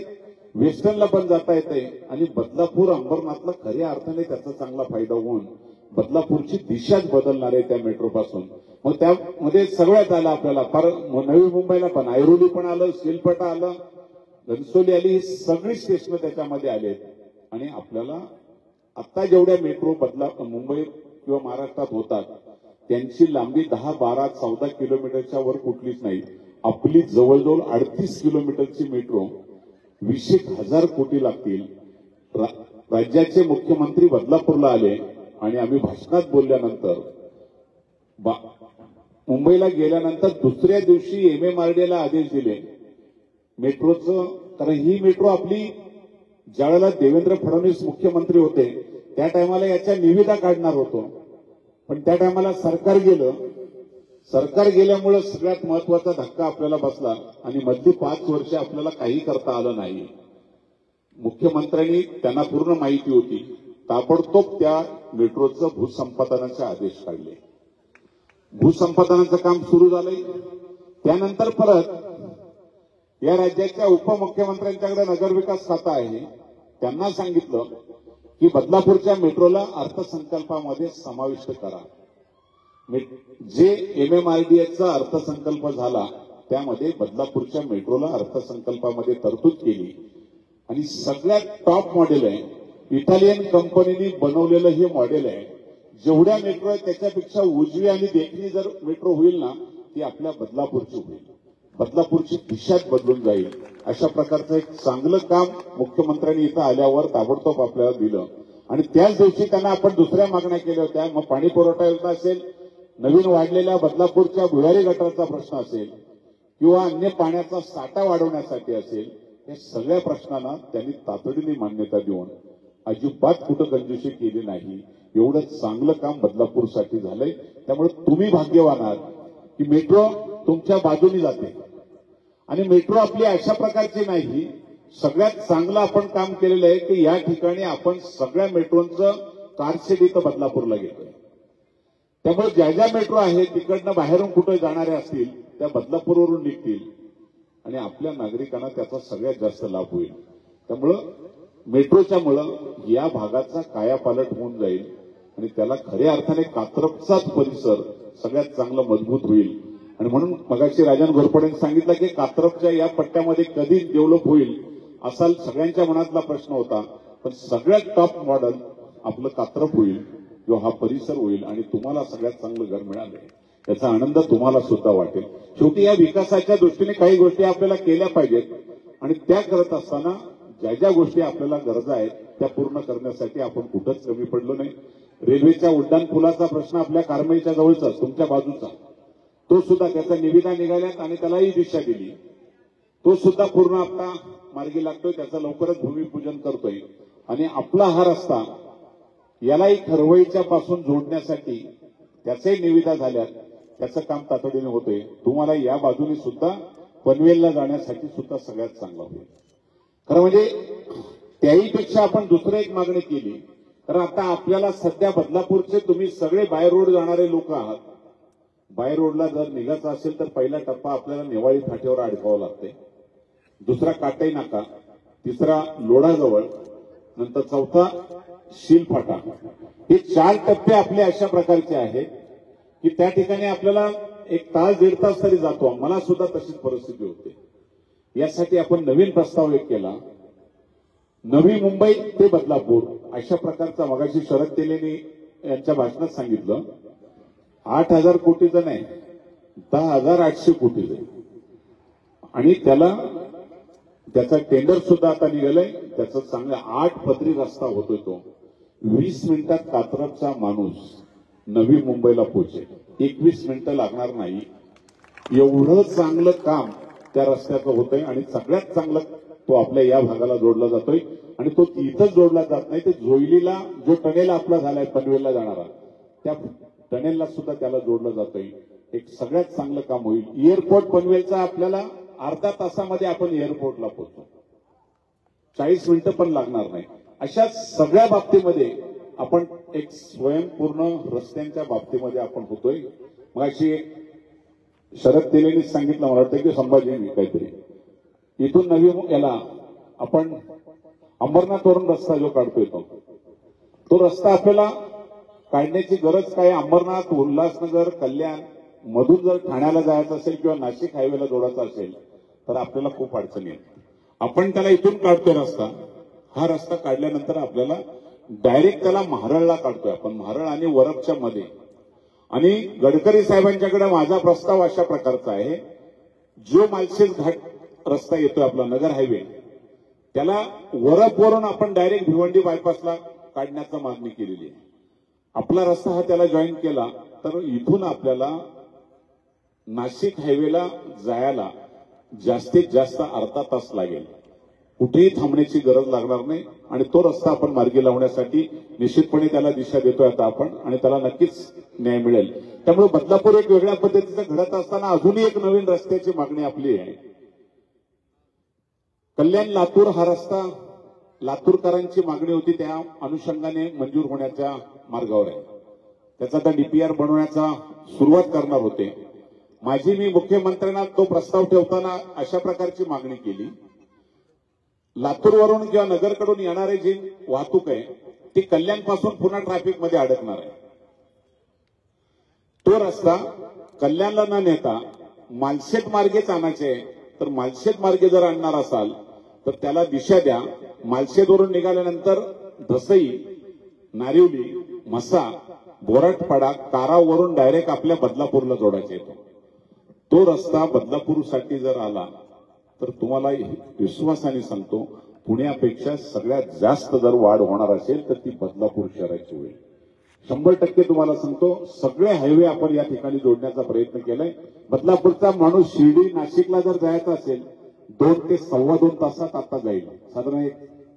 वेस्टर्नला पण जाता येतंय आणि बदलापूर अंबरनाथला खऱ्या अर्थाने त्याचा चांगला फायदा होऊन बदलापूरची दिशाच बदलणार आहे त्या मेट्रोपासून. मग त्यामध्ये सगळ्यात आलं आपल्याला, फार नवी मुंबईला पण ऐरोली पण आलं, शिलपटा आलं, घनसोली आली, ही सगळी स्टेशन त्याच्यामध्ये आले. आणि आपल्याला आता जेवढ्या मेट्रो मुंबई किंवा महाराष्ट्रात होतात त्यांची लांबी 10, 12, 14 किलोमीटरच्या वर कुठलीच नाही. आपली जवळजवळ 38 किलोमीटरची मेट्रो 20,000 कोटी लागतील. राज्याचे मुख्यमंत्री बदलापूरला आले आणि आम्ही भाषणात बोलल्यानंतर मुंबईला गेल्यानंतर दुसऱ्या दिवशी MMRDAला आदेश दिले मेट्रोचं. कारण ही मेट्रो आपली ज्यावेळेला देवेंद्र फडणवीस मुख्यमंत्री होते त्या टायमाला याच्या निविदा काढणार होतो, पण त्या टायमाला सरकार गेलं. सरकार गेल्यामुळे सगळ्यात महत्वाचा धक्का आपल्याला बसला आणि मधली 5 वर्ष आपल्याला काही करता आलं नाही. मुख्यमंत्र्यांनी त्यांना पूर्ण माहिती होती, ताबडतोब त्या मेट्रोचं भूसंपादनाचे आदेश काढले. भूसंपादनाचं काम सुरू झालंय. त्यानंतर परत या राज्याच्या उपमुख्यमंत्र्यांच्याकडे नगरविकास खातं आहे, त्यांना सांगितलं की बदलापूरच्या मेट्रोला अर्थसंकल्पामध्ये समाविष्ट करा. जे MMRDAचा अर्थसंकल्प झाला त्यामध्ये बदलापूरच्या मेट्रोला अर्थसंकल्पामध्ये तरतूद केली आणि सगळ्यात टॉप मॉडेल आहे. इटालियन कंपनीने बनवलेलं हे मॉडेल आहे. जेवढ्या मेट्रो आहे त्याच्यापेक्षा उजवी आणि देखणी जर मेट्रो होईल ना ती आपल्या बदलापूरची होईल. बदलापूरची दिशाच बदलून जाईल. अशा प्रकारचं एक चांगलं काम मुख्यमंत्र्यांनी इथं आल्यावर ताबडतोब आपल्याला दिलं आणि त्याच दिवशी त्यांना आपण दुसऱ्या मागण्या केल्या होत्या. मग पाणी पुरवठा योजना असेल, नवीन वाढलेल्या बदलापूरच्या भुयारी गटाराचा प्रश्न असेल किंवा अन्य पाण्याचा साठा वाढवण्यासाठी असेल, या सगळ्या प्रश्नांना त्यांनी तातडीने मान्यता देऊन अजिबात कुठं कंजूसी केली नाही. एवढं चांगलं काम बदलापूरसाठी झालंय. त्यामुळे तुम्ही भाग्यवान आहात की मेट्रो तुमच्या बाजूनी जाते आणि मेट्रो आपली अशा प्रकारची नाही. सगळ्यात चांगलं आपण काम केलेलं आहे की या ठिकाणी आपण सगळ्या मेट्रोचं कारशेड इथं बदलापूरला घेतोय. त्यामुळे ज्या ज्या मेट्रो आहेत तिकडनं बाहेरून कुठे जाणाऱ्या असतील त्या बदलापूरवरून निघतील आणि आपल्या नागरिकांना त्याचा सगळ्यात जास्त लाभ होईल. त्यामुळं मेट्रोच्यामुळं या भागाचा कायापालट होऊन जाईल आणि त्याला खऱ्या अर्थाने कात्रपचाच परिसर सगळ्यात चांगलं मजबूत होईल. आणि म्हणून मगाशी राजन घोरपडेंनी सांगितलं की कात्रपच्या या पट्ट्यामध्ये कधी डेव्हलप होईल असा सगळ्यांच्या मनातला प्रश्न होता. पण सगळ्यात टॉप मॉडेल आपलं कात्रप होईल किंवा हा परिसर होईल आणि तुम्हाला सगळ्यात चांगलं घर मिळालंय त्याचा आनंद तुम्हाला सुद्धा वाटेल. शेवटी या विकासाच्या दृष्टीने काही गोष्टी आपल्याला केल्या पाहिजेत आणि त्या करत असताना ज्या ज्या गोष्टी आपल्याला गरजा आहेत त्या पूर्ण करण्यासाठी आपण कुठंच कमी पडलो नाही. रेल्वेच्या उड्डाण पुलाचा प्रश्न आपल्या कारमेलच्या जवळचा तुमच्या बाजूचा तो सुद्धा त्याचा निविदा निघाल्यात आणि त्यालाही दिशा दिली. तो सुद्धा पूर्ण आता मार्गी लागतोय. त्याचं लवकरच भूमिपूजन करतोय आणि आपला हा रस्ता यालाही खरवईच्या पासून जोडण्यासाठी त्याचाही निविदा झाल्यात. त्याचं काम तातडीने होतंय. तुम्हाला या बाजूने सुद्धा पनवेलला जाण्यासाठी सुद्धा सगळ्यात चांगला होईल. खरं म्हणजे त्याहीपेक्षा आपण दुसरं एक मागणी केली. कारण आता आपल्याला सध्या बदलापूरचे तुम्ही सगळे बाय रोड जाणारे लोक आहात. बाय रोडला जर निघायचं असेल तर पहिला टप्पा आपल्याला नेवाळी फाट्यावर अडकावं लागते, दुसरा काटाई नाका, तिसरा लोढाजवळ, नंतर चौथा शील फाटा. हे 4 टप्पे आपले अशा प्रकारचे आहेत की त्या ठिकाणी आपल्याला 1 तास 1.5 तास तरी जातो. मला सुद्धा तशीच परिस्थिती होते. यासाठी आपण नवीन प्रस्ताव एक केला. नवी मुंबई ते बदलापूर अशा प्रकारचा मगाशी शरद तेलेनी यांच्या भाषणात सांगितलं 8,000 कोटीचं नाही 10,800 कोटीचं आणि त्याचा टेंडर सुद्धा आता निघालंय. त्याचं चांगलं 8 पदरी रस्ता होतोय. तो 20 मिनिटात कात्रपचा माणूस नवी मुंबईला पोहोचेल. 21 मिनिटं लागणार नाही. एवढं चांगलं काम त्या रस्त्याचं होतंय आणि सगळ्यात चांगलं तो आपल्या या भागाला जोडला जातोय आणि तो इथंच जोडला जात नाही. ते जोईलीला जो टनेल आपला झालाय पनवेलला जाणारा त्या टनेलला सुद्धा त्याला जोडलं जातोय. एक सगळ्यात चांगलं काम होईल. एअरपोर्ट पनवेलचा आपल्याला अर्धा तासामध्ये आपण एअरपोर्टला पोहोचतो. 40 मिनिटं पण लागणार नाही. अशा सगळ्या बाबतीमध्ये आपण एक स्वयंपूर्ण रस्त्यांच्या बाबतीमध्ये आपण होतोय. मग अशी शरद तेलेंनी सांगितलं मला वाटतं की संभाजी काहीतरी इथून नवी याला आपण अंबरनाथवरून रस्ता जो काढतोय तो रस्ता आपल्याला काढण्याची गरज काय. अंबरनाथ, उल्हासनगर, कल्याण मधून जर ठाण्याला जायचं असेल किंवा नाशिक हायवेला जोडायचा असेल तर आपल्याला खूप अडचणी आहेत. आपण त्याला इथून काढतोय रस्ता. हा रस्ता काढल्यानंतर आपल्याला डायरेक्ट त्याला म्हारळला काढतोय आपण. म्हारळ आणि वरपच्या मध्ये. आणि गडकरी साहेबांच्याकडे माझा प्रस्ताव अशा प्रकारचा आहे. जो मालशेज घाट रस्ता येतोय आपला नगर हायवे त्याला वरपवरून आपण डायरेक्ट भिवंडी बायपासला काढण्याचा मागणी केलेली आहे. आपला रस्ता हा त्याला जॉईन केला तर इथून आपल्याला नाशिक हायवेला जायला जास्तीत जास्त अर्धा तास लागेल. कुठेही थांबण्याची गरज लागणार नाही आणि तो रस्ता आपण मार्गी लावण्यासाठी निश्चितपणे त्याला दिशा देतोय आता आपण आणि त्याला नक्कीच न्याय मिळेल. त्यामुळे बदलापूर एक वेगळ्या पद्धतीचं घडत असताना अजूनही एक नवीन रस्त्याची मागणी आपली आहे. कल्याण लातूर हा रस्ता लातूरकरांची मागणी होती त्या अनुषंगाने मंजूर होण्याच्या मार्गावर आहे. त्याचा आता डीपीआर बनवण्याचा सुरुवात करणार होते. मी मुख्यमंत्र्यांना तो प्रस्ताव ठेवताना अशा प्रकारची मागणी केली. लातूरवरून किंवा नगरकडून येणारे जी वाहतूक आहे ती कल्याणपासून पुन्हा ट्रॅफिकमध्ये अडकणार आहे. तो रस्ता कल्याणला न नेता मालशेत मार्गेच आणायचे, तर मालशेत मार्गे जर आणणार असाल तर त्याला दिशा द्या. मालशेतवरून निघाल्यानंतर धसई, नारिवली, म्हसा, बोराटपाडा, कारावरून डायरेक्ट आपल्या बदलापूरला जोडायचा येतो. तो रस्ता बदलापूरसाठी जर आला तर तुम्हाला विश्वासाने सांगतो, पुण्यापेक्षा सगळ्यात जास्त जर वाढ होणार असेल तर ती बदलापूर शहराची होईल. 100% तुम्हाला सांगतो, सगळे हायवे आपण या ठिकाणी जोडण्याचा प्रयत्न केलाय. बदलापूरचा माणूस शिर्डी, नाशिकला जर जायचा असेल 2 ते 2.25 तासात आता जाईल. साधारण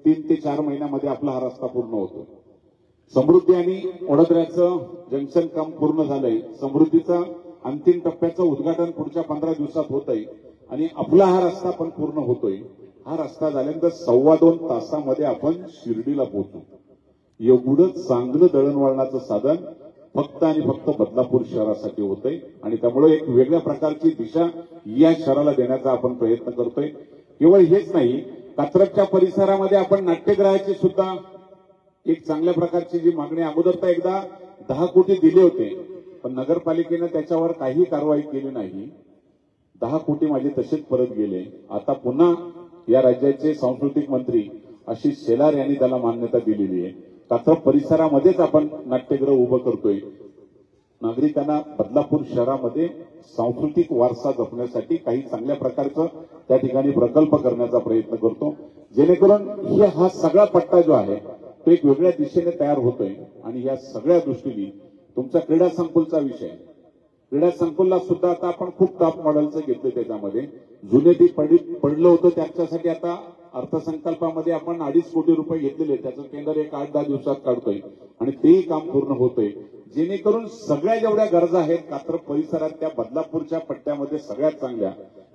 3 ते 4 महिन्यामध्ये आपला हा रस्ता पूर्ण होतो. समृद्धी आणि वडोदऱ्याचं जंक्शन काम पूर्ण झालंय. समृद्धीचा अंतिम टप्प्याचं उद्घाटन पुढच्या 15 दिवसात होतंय आणि आपला हा रस्ता पण पूर्ण होतोय. हा रस्ता झाल्यानंतर 2.25 तासामध्ये आपण शिर्डीला पोहोचू. एवढं चांगलं दळणवळणाचं साधन फक्त आणि फक्त बदलापूर शहरासाठी होतंय आणि त्यामुळे एक वेगळ्या प्रकारची दिशा या शहराला देण्याचा आपण प्रयत्न करतोय. केवळ हेच नाही, कात्रजच्या परिसरामध्ये आपण नाट्यगृहाची सुद्धा एक चांगल्या प्रकारची जी मागणी अगोदर तर एकदा 10 कोटी दिले होते, पण नगरपालिकेनं त्याच्यावर काही कारवाई केली नाही. 10 कोटी माझे तसेच परत गेले. आता पुन्हा या राज्याचे सांस्कृतिक मंत्री आशिष शेलार यांनी त्याला मान्यता दिलेली आहे. कात्रज परिसरामध्येच आपण नाट्यगृह उभं करतोय. नागरिकांना बदलापूर शहरामध्ये सांस्कृतिक वारसा जपण्यासाठी काही चांगल्या प्रकारचं त्या ठिकाणी प्रकल्प करण्याचा प्रयत्न करतो, जेणेकरून हा सगळा पट्टा जो आहे तो एक वेगळ्या दिशेने तयार होतोय. आणि या सगळ्या दृष्टीने तुमचा क्रीडा संकुलचा विषय, क्रीडा संकुलला सुद्धा आता आपण खूप टॉप मॉडेलचं घेतलं. त्याच्यामध्ये जुने ते पडलं होतं, त्याच्यासाठी आता अर्थसंकल्पामध्ये आपण 2.5 कोटी रुपये घेतलेले. त्याचं टेंडर एक 8-10 दिवसात काढतोय आणि तेही काम पूर्ण होतंय, जेणेकरून सगळ्या जेवढ्या गरजा आहेत कात्रज परिसरात त्या बदलापूरच्या पट्ट्यामध्ये सगळ्यात चांगल्या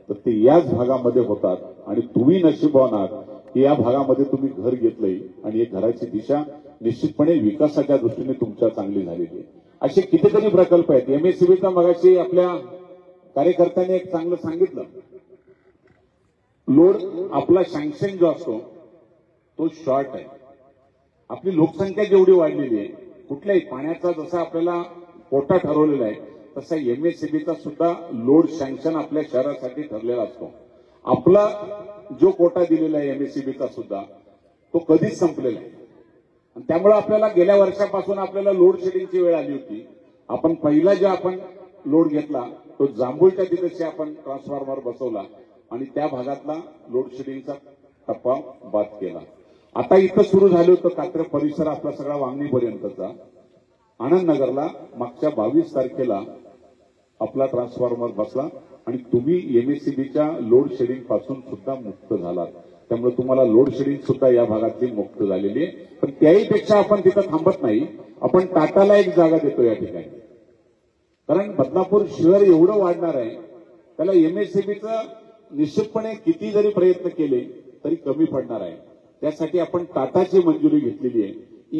तर ते याच भागामध्ये होतात. आणि तुम्ही नशीबवान आहात की या भागामध्ये तुम्ही घर घेतलंय आणि एक घराची दिशा निश्चितपणे विकासाच्या दृष्टीने तुमच्या चांगली झालेली आहे. असे कितीतरी प्रकल्प आहेत. एमएससीबीचा मगाशी आपल्या कार्यकर्त्यांनी एक चांगलं सांगितलं, लोड आपला सँक्शन जो असतो तो शॉर्ट आहे. आपली लोकसंख्या जेवढी वाढलेली आहे, कुठल्याही पाण्याचा जसा आपल्याला कोटा ठरवलेला आहे तसा एमएससीबीचा सुद्धा लोड सँक्शन आपल्या शहरासाठी ठरलेला असतो. आपला जो कोटा दिलेला आहे एमएससीबीचा सुद्धा तो कधीच संपलेला आहे. त्यामुळे आपल्याला गेल्या वर्षापासून आपल्याला लोड शेडिंगची वेळ आली होती. आपण पहिला जो आपण लोड घेतला तो जांभूळच्या तिथे आपण ट्रान्सफॉर्मर बसवला आणि त्या भागातला लोड शेडिंगचा टप्पा बाद केला. आता इथं सुरू झालं होतं कात्रज परिसर आपला सगळा वांगणीपर्यंतचा. आनंदनगरला मागच्या 22 तारखेला आपला ट्रान्सफॉर्मर बसला आणि तुम्ही एमएससीबीच्या लोड शेडिंग पासून सुद्धा मुक्त झालात. त्यामुळे तुम्हाला लोड शेडिंग सुद्धा या भागातली मुक्त झालेली आहे. पण त्याहीपेक्षा आपण तिथं थांबत नाही, आपण टाटाला एक जागा देतो या ठिकाणी. कारण बदलापूर शहर एवढं वाढणार आहे, त्याला एमएससीबीचं निश्चितपणे किती जरी प्रयत्न केले तरी कमी पडणार आहे. त्यासाठी आपण टाटाची मंजुरी घेतलेली आहे.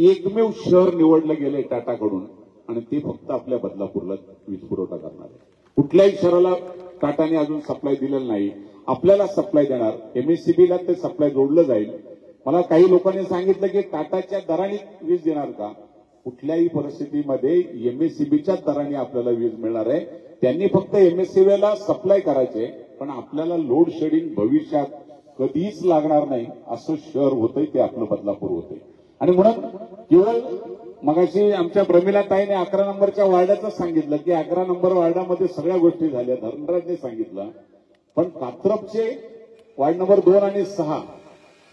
एकमेव शहर निवडलं गेलंय टाटाकडून आणि ते फक्त आपल्या बदलापूरला वीज पुरवठा करणार आहे. कुठल्याही शहराला टाटाने अजून सप्लाय दिलेलं नाही. आपल्याला सप्लाय देणार, एमएससीबीला ते सप्लाय जोडलं जाईल. मला काही लोकांनी सांगितलं की टाटाच्या दराने वीज देणार का? कुठल्याही परिस्थितीमध्ये एमएससीबीच्या दराने आपल्याला वीज मिळणार आहे. त्यांनी फक्त एमएससीबीला सप्लाय करायचे, पण आपल्याला लोड शेडिंग भविष्यात कधीच लागणार नाही असं शहर होतंय ते आपलं बदलापूर होतंय. आणि म्हणून केवळ मगाशी आमच्या प्रमिलाताईने 11 नंबरच्या वार्डाचं सांगितलं की 11 नंबर वार्डामध्ये सगळ्या गोष्टी झाल्या, धर्मराजने सांगितलं. पण कात्रजचे वार्ड नंबर 2 आणि 6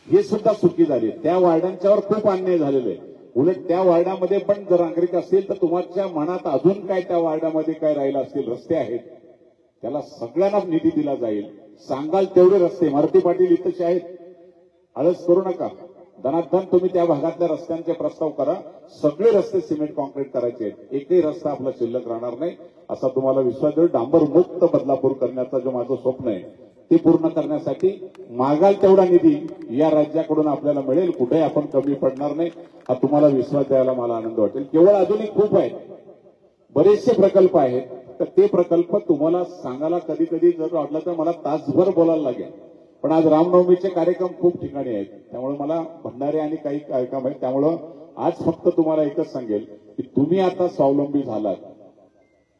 हे सुद्धा चुकी झाली. त्या वार्डांच्यावर खूप अन्याय झालेले आहे. उलट त्या वार्डामध्ये पण जर नागरिक असतील तर तुमच्या मनात अजून काय त्या वार्डामध्ये काय राहिलं असतील, रस्ते आहेत त्याला सगळ्यांना निधी दिला जाईल. सांगाल तेवढे रस्ते, मारुती पाटील इथंचे आहेत, आळस करू नका. धनाधन तुम्ही त्या भागातल्या रस्त्यांचे प्रस्ताव करा. सगळे रस्ते सिमेंट कॉन्क्रीट करायचे आहेत. एकही रस्ता आपला शिल्लक राहणार नाही असा तुम्हाला विश्वास देऊ. डांबर मुक्त बदलापूर करण्याचं जो माझं स्वप्न आहे ते पूर्ण करण्यासाठी मागाल तेवढा निधी या राज्याकडून आपल्याला मिळेल. कुठेही आपण कमी पडणार नाही हा तुम्हाला विश्वास द्यायला मला आनंद वाटेल. केवळ अजूनही खूप आहेत, बरेचसे प्रकल्प आहेत. तर ते प्रकल्प तुम्हाला सांगायला कधी कधी जर वाटलं तर मला तासभर बोलायला लागेल. पण आज रामनवमीचे कार्यक्रम खूप ठिकाणी आहेत, त्यामुळे मला भंडारे आणि काही कार्यक्रम आहेत. त्यामुळं आज फक्त तुम्हाला एकच सांगेल की तुम्ही आता स्वावलंबी झालात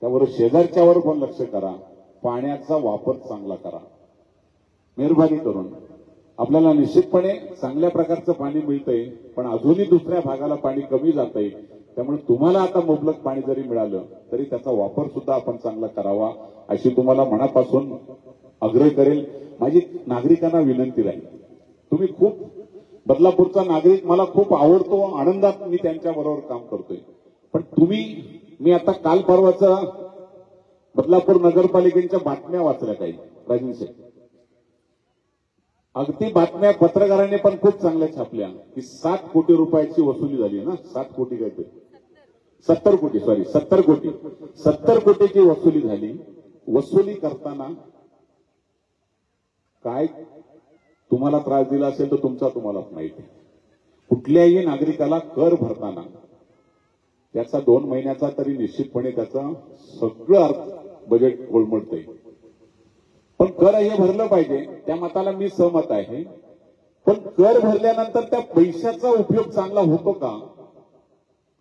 त्यावर शेजारच्यावर पण लक्ष करा. पाण्याचा वापर चांगला करा. मेहरबानी करून आपल्याला निश्चितपणे चांगल्या प्रकारचं पाणी मिळतंय, पण अजूनही दुसऱ्या भागाला पाणी कमी जातंय. त्यामुळे तुम्हाला आता मुबलक पाणी जरी मिळालं तरी त्याचा वापर सुद्धा आपण चांगला करावा अशी तुम्हाला मनापासून आग्रह करेल. माझी नागरिकांना विनंती राहील. तुम्ही खूप बदलापूरचा नागरिक मला खूप आवडतो, आनंदात मी त्यांच्या बरोबर काम करतोय. पण मी आता काल परवाचा बदलापूर नगरपालिकेच्या बातम्या वाचल्या काही राजन शेठ. अगदी बातम्या पत्रकारांनी पण खूप चांगल्या छापल्या की 7 कोटी रुपयाची वसुली झाली ना. 7 कोटी काय ते 70 कोटी 70 कोटीची वसुली झाली. वसुली करताना काय तुम्हाला त्रास दिला असेल तर तुम्हालाच माहिती आहे. कुठल्याही नागरिकाला कर भरताना त्याचा 2 महिन्याचा तरी निश्चितपणे त्याचा सगळं बजेट कोलमडतंय. पण कर हे भरलं पाहिजे, त्या मताला मी सहमत आहे. पण कर भरल्यानंतर त्या पैशाचा उपयोग चांगला होतो का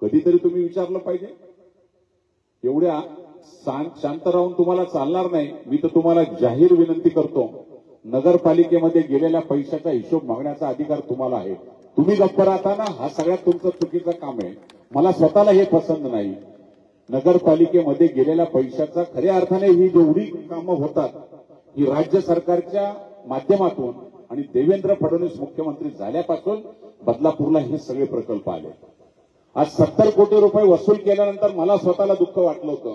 कधीतरी तुम्ही विचारलं पाहिजे. एवढ्या शांत राहून तुम्हाला चालणार नाही. मी तर तुम्हाला जाहीर विनंती करतो, नगरपालिकेमध्ये गेलेल्या पैशाचा हिशोब मागण्याचा अधिकार तुम्हाला आहे. तुम्ही गप्प राहता ना, हा सगळ्यात तुमचं चुकीचं काम आहे. मला स्वतःला हे पसंत नाही. नगरपालिकेमध्ये गेलेल्या पैशाचा खऱ्या अर्थाने ही जेवढी कामं होतात ही राज्य सरकारच्या माध्यमातून आणि देवेंद्र फडणवीस मुख्यमंत्री झाल्यापासून बदलापूरला हे सगळे प्रकल्प आले. आज 70 कोटी रुपये वसूल केल्यानंतर मला स्वतःला दुःख वाटलं होतं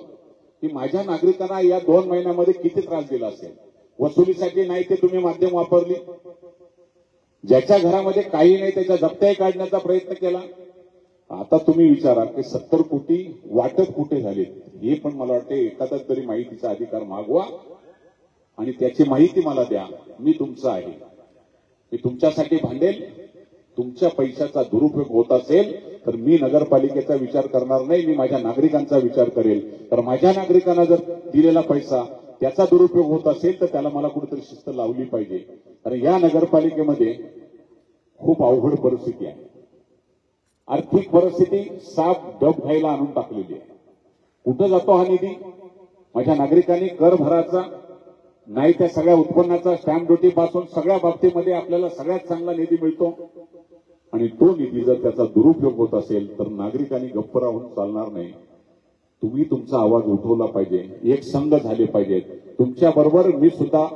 की माझ्या नागरिकांना या 2 महिन्यामध्ये किती त्रास दिला असेल. वसुलीसाठी नाही ते तुम्ही माध्यम वापरली. ज्याच्या घरामध्ये काही नाही त्याच्या जप्त्याही काढण्याचा प्रयत्न केला. आता तुम्ही विचारा की 70 कोटी वाटप कुठे झाले हे पण मला वाटते एखादा तरी माहितीचा अधिकार मागवा आणि त्याची माहिती मला द्या. मी तुमचा आहे, मी तुमच्यासाठी भांडेल. तुमच्या पैशाचा दुरुपयोग होत असेल तर मी नगरपालिकेचा विचार करणार नाही, मी माझ्या नागरिकांचा विचार करेल. तर माझ्या नागरिकांना जर दिलेला पैसा त्याचा दुरुपयोग होत असेल तर त्याला मला कुठेतरी शिस्त लावली पाहिजे. कारण या नगरपालिकेमध्ये खूप अवघड परिस्थिती आहे. आर्थिक परिस्थिती साप डब घ्यायला आणून टाकलेली आहे. कुठं जातो हा निधी? माझ्या नागरिकांनी कर भराचा नाही, त्या सगळ्या उत्पन्नाचा स्टॅम्प ड्युटी पासून सगळ्या बाबतीमध्ये आपल्याला सगळ्यात चांगला निधी मिळतो. आणि तो निधी जर त्याचा दुरुपयोग होत असेल तर नागरिकांनी गप्प राहून चालणार नाही. तुम्ही तुमचा आवाज उठवला पाहिजे, एक संघ झाले पाहिजेत. तुमच्या बरोबर मी सुद्धा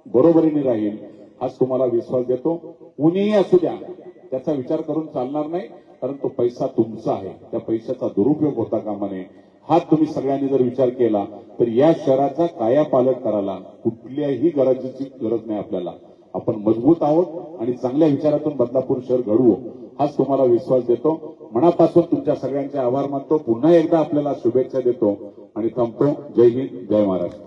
बरोबरीने राहील आज तुम्हाला विश्वास देतो. कुणीही असू द्या त्याचा विचार करून चालणार नाही, कारण तो पैसा तुमचा आहे. त्या पैशाचा दुरुपयोग होता कामा नये. हा तुम्ही सगळ्यांनी जर विचार केला तर या शहराचा कायापालट करायला कुठल्याही गरजेची गरज नाही आपल्याला. आपण मजबूत आहोत आणि चांगल्या विचारातून बदलापूर शहर घडवू हाच तुम्हाला विश्वास देतो. मनापासून तुमच्या सगळ्यांचे आभार मानतो. पुन्हा एकदा आपल्याला शुभेच्छा देतो आणि थांबतो. जय हिंद, जय महाराष्ट्र.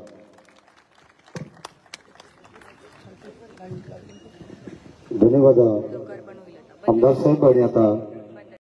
धन्यवाद आमदार साहेब. आणि आता